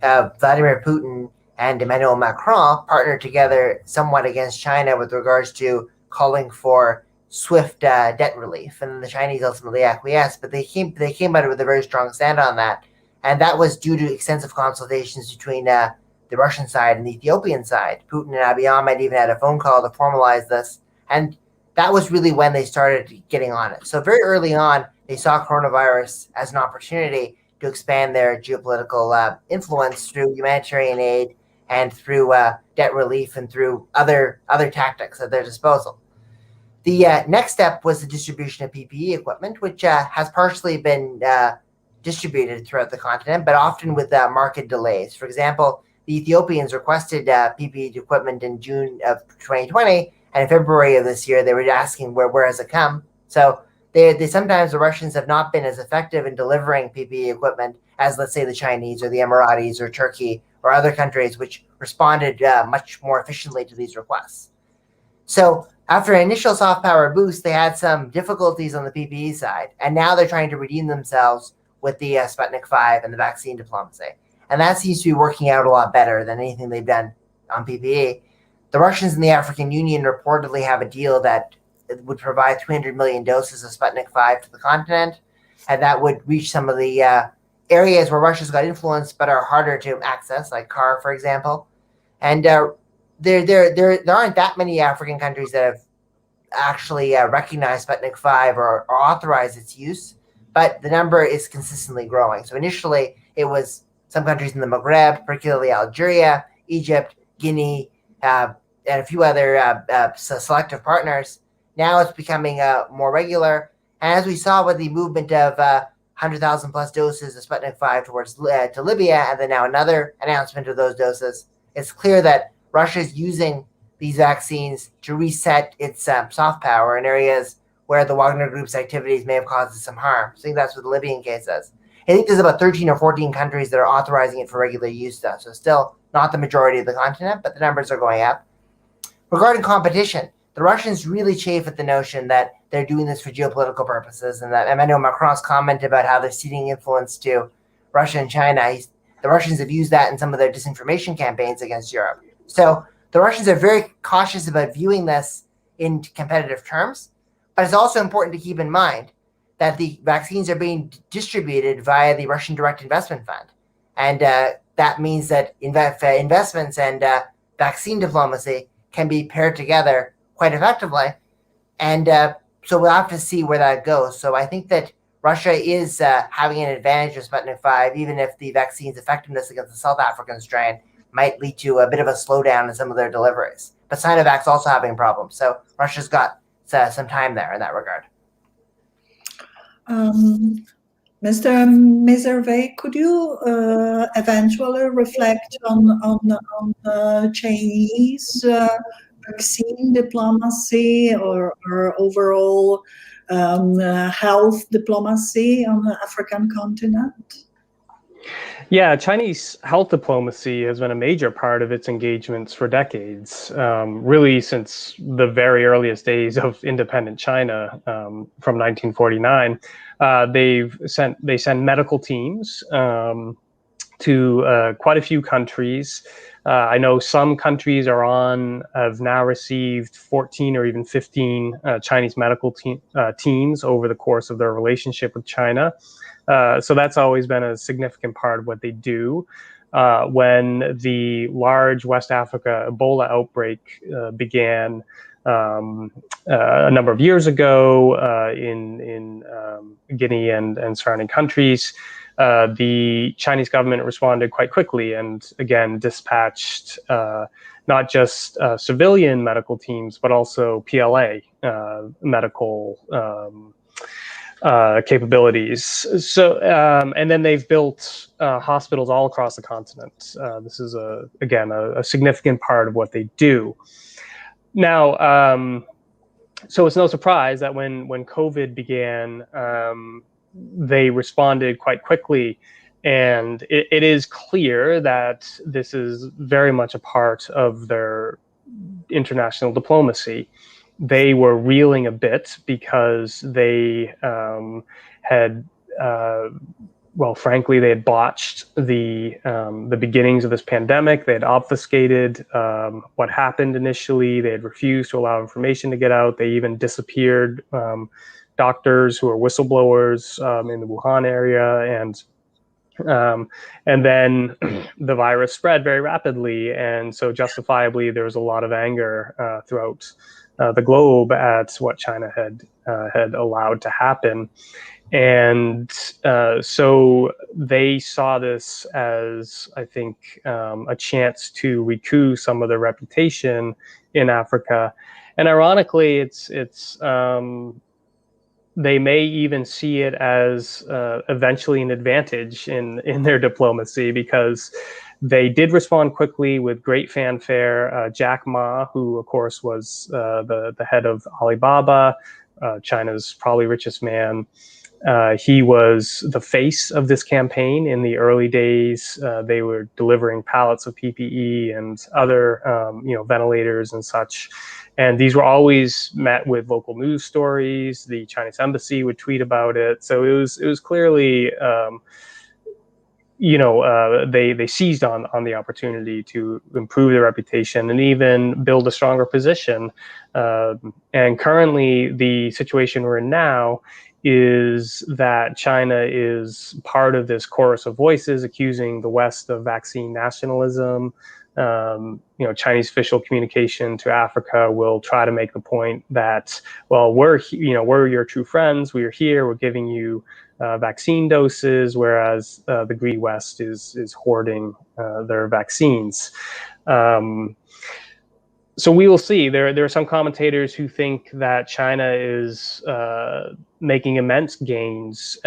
Vladimir Putin and Emmanuel Macron partnered together somewhat against China with regards to calling for swift debt relief, and the Chinese ultimately acquiesced. But they came out with a very strong stand on that, and that was due to extensive consultations between the Russian side and the Ethiopian side. Putin and Abiy Ahmed even had a phone call to formalize this, and that was really when they started getting on it. So very early on, they saw coronavirus as an opportunity to expand their geopolitical influence through humanitarian aid and through debt relief and through other tactics at their disposal. The next step was the distribution of PPE equipment, which has partially been distributed throughout the continent, but often with market delays. For example, the Ethiopians requested PPE equipment in June of 2020, and in February of this year, they were asking where has it come. So they sometimes, the Russians have not been as effective in delivering PPE equipment as, let's say, the Chinese or the Emiratis or Turkey or other countries, which responded much more efficiently to these requests. So after an initial soft power boost, they had some difficulties on the PPE side, and now they're trying to redeem themselves with the Sputnik 5 and the vaccine diplomacy. And that seems to be working out a lot better than anything they've done on PPE. The Russians and the African Union reportedly have a deal that would provide 300 million doses of Sputnik 5 to the continent, and that would reach some of the areas where Russia's got influence but are harder to access, like Kar, for example. And there aren't that many African countries that have actually recognized Sputnik 5 or authorized its use, but the number is consistently growing. So initially, it was some countries in the Maghreb, particularly Algeria, Egypt, Guinea, and a few other selective partners. Now it's becoming more regular. And as we saw with the movement of 100,000 plus doses of Sputnik 5 towards to Libya, and then now another announcement of those doses, it's clear that Russia is using these vaccines to reset its soft power in areas where the Wagner Group's activities may have caused some harm. So I think that's what the Libyan case is. I think there's about 13 or 14 countries that are authorizing it for regular use, though. So still not the majority of the continent, but the numbers are going up. Regarding competition, the Russians really chafe at the notion that they're doing this for geopolitical purposes, and that Emmanuel Macron's comment about how they're ceding influence to Russia and China, the Russians have used that in some of their disinformation campaigns against Europe. So the Russians are very cautious about viewing this in competitive terms, but it's also important to keep in mind that the vaccines are being distributed via the Russian Direct Investment Fund. And that means that investments and vaccine diplomacy can be paired together quite effectively. And so we'll have to see where that goes. So I think that Russia is having an advantage of Sputnik 5, even if the vaccine's effectiveness against the South African strain might lead to a bit of a slowdown in some of their deliveries. But Sinovac's also having problems. So Russia's got some time there in that regard. Mr. Meservey, could you eventually reflect on Chinese vaccine diplomacy or overall health diplomacy on the African continent? Yeah, Chinese health diplomacy has been a major part of its engagements for decades, really since the very earliest days of independent China from 1949. They send medical teams to quite a few countries. I know some countries have now received 14 or even 15 Chinese medical teams over the course of their relationship with China. So that's always been a significant part of what they do. When the large West Africa Ebola outbreak began a number of years ago in Guinea and surrounding countries, the Chinese government responded quite quickly and again dispatched not just civilian medical teams, but also PLA medical capabilities. So, and then they've built hospitals all across the continent. This is again a significant part of what they do. Now, so it's no surprise that when COVID began, they responded quite quickly, and it is clear that this is very much a part of their international diplomacy. They were reeling a bit because they had well, frankly, they had botched the beginnings of this pandemic. They had obfuscated what happened initially. They had refused to allow information to get out. They even disappeared doctors who are whistleblowers in the Wuhan area, and then the virus spread very rapidly, and so justifiably there was a lot of anger throughout the globe at what China had allowed to happen. And so they saw this as, I think, a chance to recoup some of their reputation in Africa. And ironically, it's they may even see it as eventually an advantage in their diplomacy, because they did respond quickly with great fanfare. Jack Ma, who of course was the head of Alibaba, China's probably richest man, he was the face of this campaign in the early days. They were delivering pallets of PPE and other, ventilators and such. And these were always met with local news stories. The Chinese embassy would tweet about it. So it was clearly, they seized on the opportunity to improve their reputation and even build a stronger position. And currently, the situation we're in now is that China is part of this chorus of voices accusing the West of vaccine nationalism. Chinese official communication to Africa will try to make the point that, well, we're your true friends. We are here. We're giving you vaccine doses, whereas the greedy West is hoarding their vaccines. So we will see. There are some commentators who think that China is making immense gains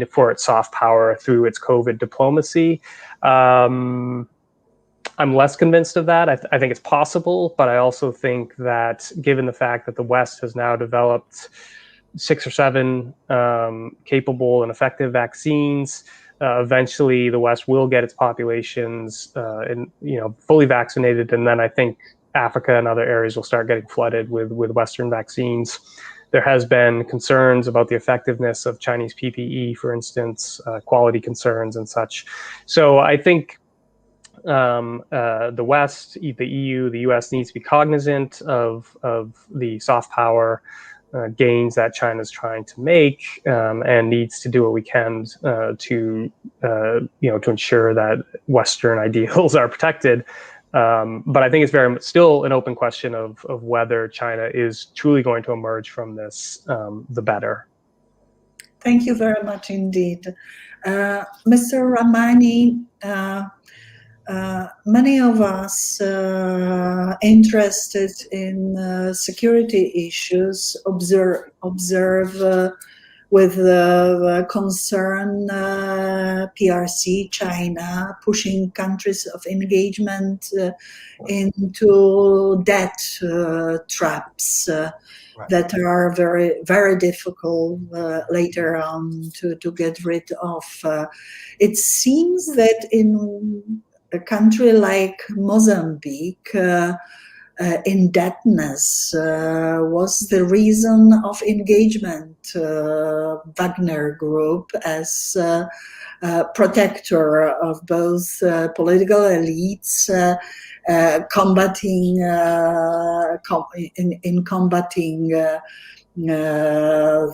for its soft power through its COVID diplomacy. I'm less convinced of that. I think it's possible, but I also think that given the fact that the West has now developed 6 or 7 capable and effective vaccines, eventually the West will get its populations fully vaccinated, and then I think Africa and other areas will start getting flooded with Western vaccines. There has been concerns about the effectiveness of Chinese PPE, for instance, quality concerns and such. So I think the West, the EU, the US needs to be cognizant of the soft power gains that China's trying to make, and needs to do what we can to ensure that Western ideals are protected. But I think it's very still an open question of whether China is truly going to emerge from this the better. Thank you very much indeed. Mr. Ramani, many of us interested in security issues observe with concern PRC, China, pushing countries of engagement into debt traps that are very, very difficult later on to get rid of. It seems that in a country like Mozambique, indebtedness was the reason of engagement. Wagner Group as protector of both political elites, combating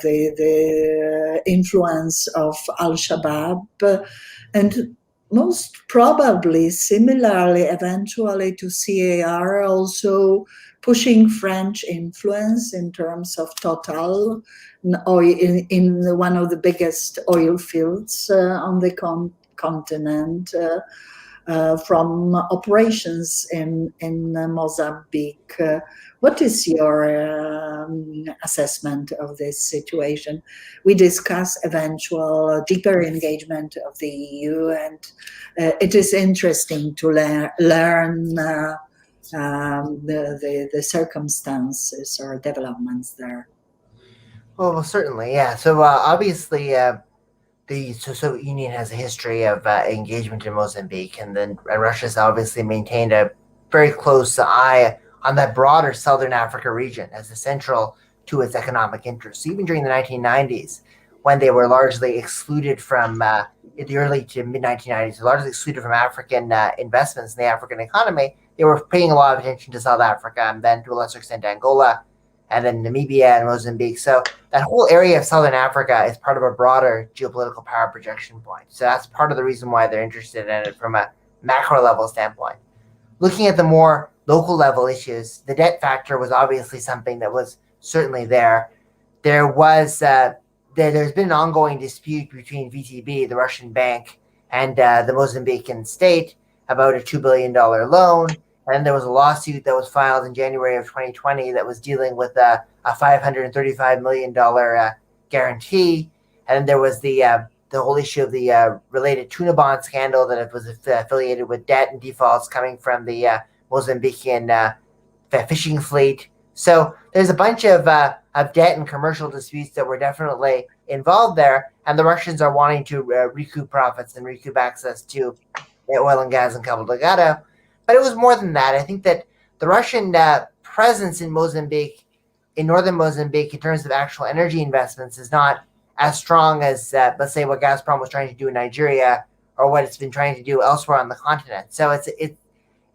the influence of Al-Shabaab, and most probably, similarly, eventually to CAR, also pushing French influence in terms of Total, in one of the biggest oil fields on the continent, from operations in Mozambique. What is your assessment of this situation? We discuss eventual deeper engagement of the EU, and it is interesting to learn the circumstances or developments there. Well, certainly, yeah. So obviously, the Soviet Union has a history of engagement in Mozambique, and then Russia's obviously maintained a very close eye on that broader Southern Africa region as essential to its economic interests. Even during the 1990s, when they were largely excluded from in the early to mid 1990s, largely excluded from African investments in the African economy. They were paying a lot of attention to South Africa and then to a lesser extent Angola and then Namibia and Mozambique. So that whole area of Southern Africa is part of a broader geopolitical power projection point. So that's part of the reason why they're interested in it from a macro level standpoint. Looking at the more local level issues, the debt factor was obviously something that was certainly there. There's been an ongoing dispute between VTB, the Russian bank, and the Mozambican state about a $2 billion loan. And there was a lawsuit that was filed in January of 2020 that was dealing with a $535 million guarantee. And then there was the whole issue of the related tuna bond scandal that it was affiliated with debt and defaults coming from the Mozambican fishing fleet. So there's a bunch of debt and commercial disputes that were definitely involved there, and the Russians are wanting to recoup profits and recoup access to the oil and gas in Cabo Delgado. But it was more than that. I think that the Russian presence in Mozambique, in northern Mozambique, in terms of actual energy investments, is not as strong as, let's say, what Gazprom was trying to do in Nigeria or what it's been trying to do elsewhere on the continent. So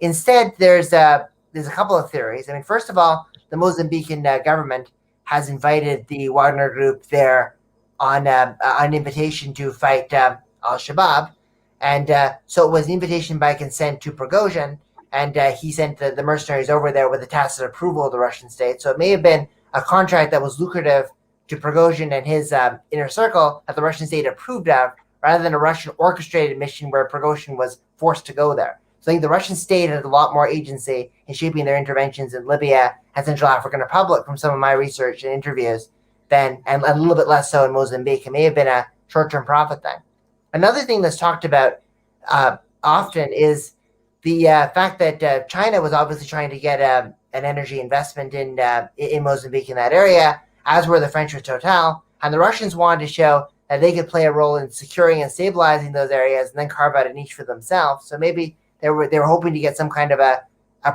instead, there's a couple of theories. I mean, first of all, the Mozambican government has invited the Wagner Group there on an invitation to fight al-Shabaab. And so it was an invitation by consent to Prigozhin, and he sent the mercenaries over there with the tacit approval of the Russian state. So it may have been a contract that was lucrative to Prigozhin and his inner circle that the Russian state approved of, rather than a Russian orchestrated mission where Prigozhin was forced to go there. So I think the Russian state had a lot more agency in shaping their interventions in Libya and Central African Republic from some of my research and interviews and a little bit less so in Mozambique. It may have been a short-term profit thing. Another thing that's talked about often is the fact that China was obviously trying to get an energy investment in Mozambique in that area, as were the French with Total, and the Russians wanted to show that they could play a role in securing and stabilizing those areas and then carve out a niche for themselves. So maybe they were hoping to get some kind of a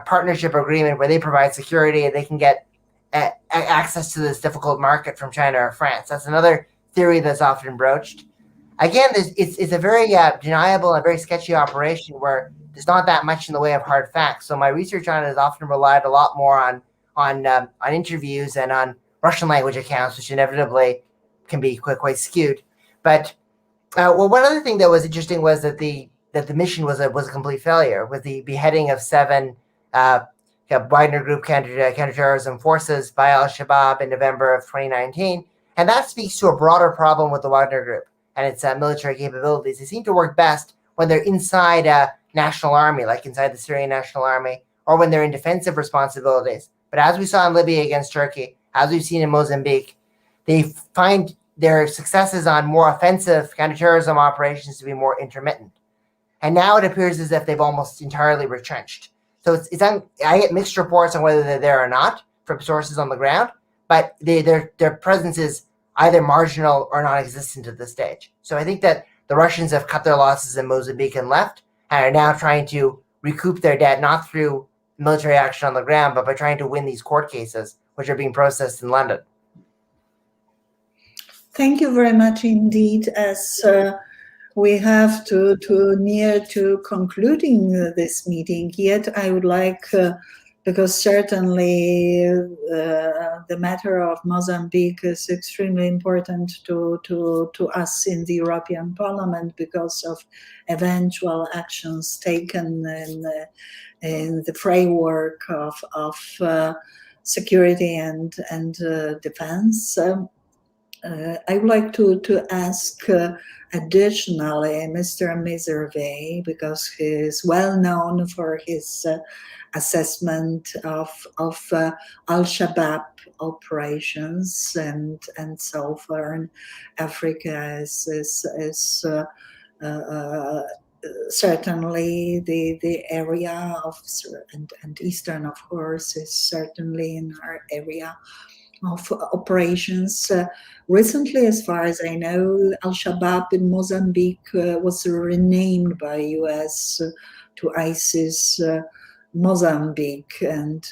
partnership agreement where they provide security and they can get access to this difficult market from China or France. That's another theory that's often broached. Again, it's a very deniable and very sketchy operation where there's not that much in the way of hard facts. So my research on it has often relied a lot more on interviews and on Russian language accounts, which inevitably can be quite skewed. But one other thing that was interesting was that the mission was a complete failure, with the beheading of 7 Wagner Group counterterrorism forces by al-Shabaab in November of 2019. And that speaks to a broader problem with the Wagner Group and its military capabilities. They seem to work best when they're inside a national army, like inside the Syrian National Army, or when they're in defensive responsibilities. But as we saw in Libya against Turkey, as we've seen in Mozambique, they find their successes on more offensive counterterrorism operations to be more intermittent. And now it appears as if they've almost entirely retrenched. So I get mixed reports on whether they're there or not from sources on the ground, but their presence is either marginal or non-existent at this stage. So I think that the Russians have cut their losses in Mozambique and left, and are now trying to recoup their debt, not through military action on the ground, but by trying to win these court cases, which are being processed in London. Thank you very much indeed. As we have to near to concluding this meeting, yet I would like, because certainly the matter of Mozambique is extremely important to us in the European Parliament because of eventual actions taken in the framework of security and defense. I would like to ask additionally Mr. Meservey, because he is well known for his assessment of al-Shabaab operations and so far in Africa is certainly the area of, and Eastern, of course, is certainly in our area of operations. Recently, as far as I know, al-Shabaab in Mozambique was renamed by US to ISIS Mozambique, and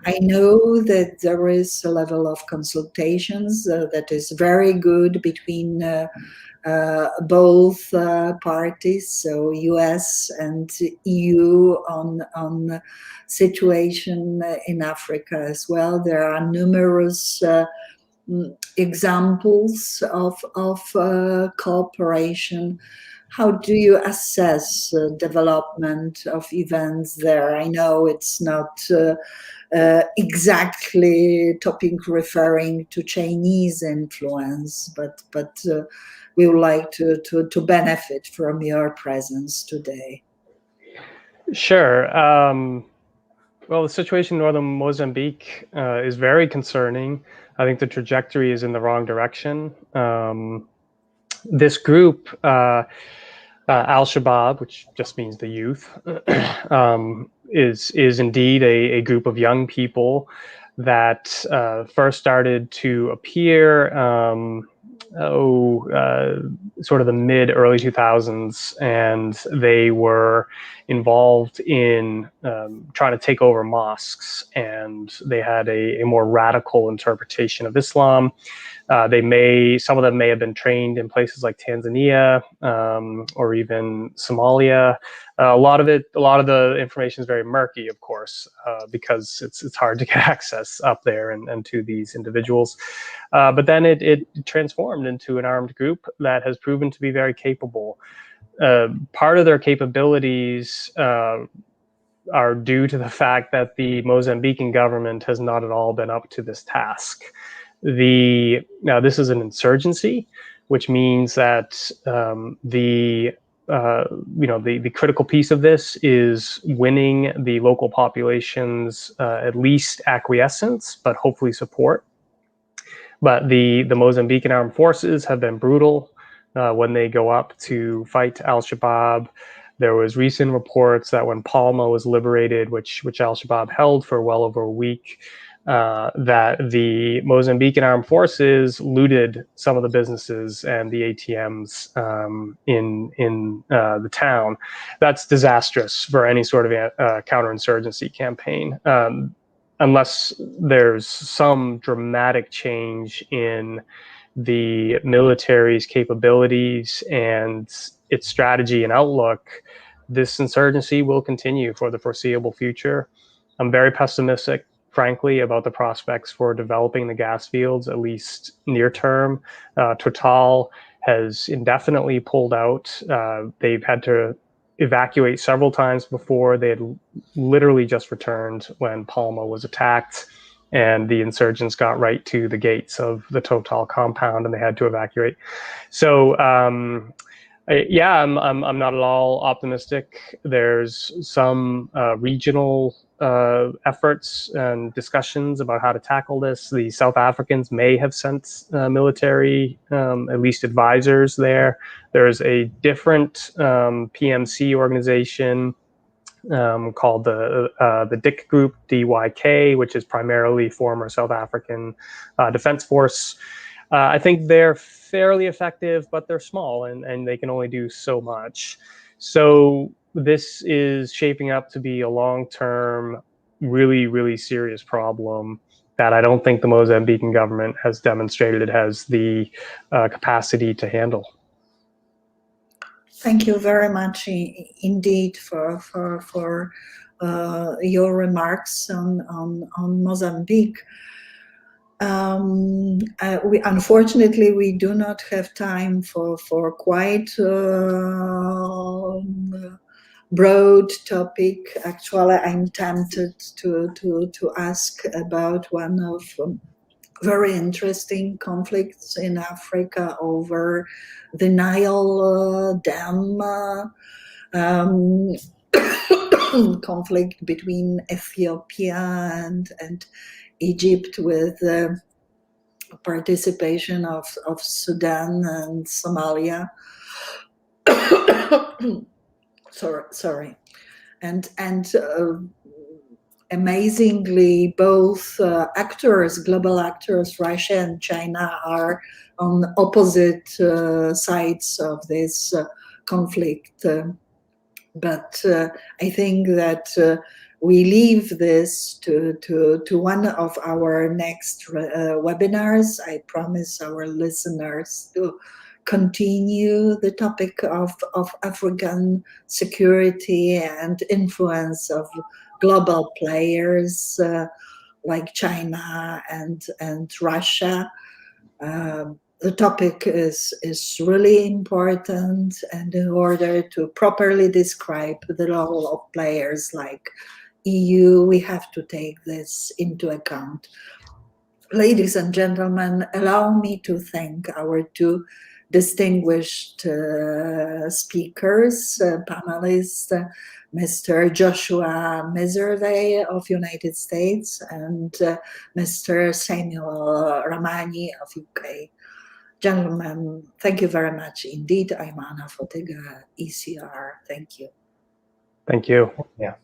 I know that there is a level of consultations that is very good between both parties, so US and EU, on situation in Africa as well. There are numerous examples of cooperation. How do you assess development of events there? I know it's not exactly topic referring to Chinese influence, but we would like to benefit from your presence today. Sure. Well, the situation in northern Mozambique is very concerning. I think the trajectory is in the wrong direction. This group, Al-Shabaab, which just means the youth, is indeed a group of young people that first started to appear sort of the mid-early 2000s, and they were involved in trying to take over mosques, and they had a more radical interpretation of Islam. Some of them may have been trained in places like Tanzania or even Somalia. A lot of the information is very murky, of course, because it's hard to get access up there and to these individuals. But then it transformed into an armed group that has proven to be very capable. Part of their capabilities are due to the fact that the Mozambican government has not at all been up to this task. Now this is an insurgency, which means that the critical piece of this is winning the local population's at least acquiescence, but hopefully support. But the Mozambican armed forces have been brutal when they go up to fight Al-Shabaab. There was recent reports that when Palma was liberated, which Al-Shabaab held for well over a week, that the Mozambican armed forces looted some of the businesses and the ATMs in the town. That's disastrous for any sort of counterinsurgency campaign. Unless there's some dramatic change in the military's capabilities and its strategy and outlook, this insurgency will continue for the foreseeable future. I'm very pessimistic, frankly, about the prospects for developing the gas fields, at least near term. Total has indefinitely pulled out. They've had to evacuate several times before. They had literally just returned when Palma was attacked, and the insurgents got right to the gates of the Total compound, and they had to evacuate. So, I'm not at all optimistic. There's some regional efforts and discussions about how to tackle this. The South Africans may have sent military, at least advisors there. There's a different PMC organization called the DIK Group, DYK, which is primarily former South African Defense Force. I think they're fairly effective, but they're small and they can only do so much. So this is shaping up to be a long-term, really, really serious problem that I don't think the Mozambican government has demonstrated it has the capacity to handle. Thank you very much indeed for your remarks on Mozambique. Unfortunately, we do not have time for quite broad topic. Actually, I'm tempted to ask about one of very interesting conflicts in Africa over the Nile Dam conflict between Ethiopia and Egypt, with participation of Sudan and Somalia. sorry. And amazingly, both global actors, Russia and China, are on opposite sides of this conflict. But I think that we leave this to one of our next webinars. I promise our listeners to continue the topic of African security and influence of global players like China and Russia. The topic is really important, and in order to properly describe the role of players like EU, we have to take this into account. Ladies and gentlemen, allow me to thank our two distinguished speakers, panelists, Mr. Joshua Meservey of United States and Mr. Samuel Ramani of UK. Gentlemen, thank you very much indeed. I'm Anna Fotyga, ECR. Thank you. Thank you. Yeah.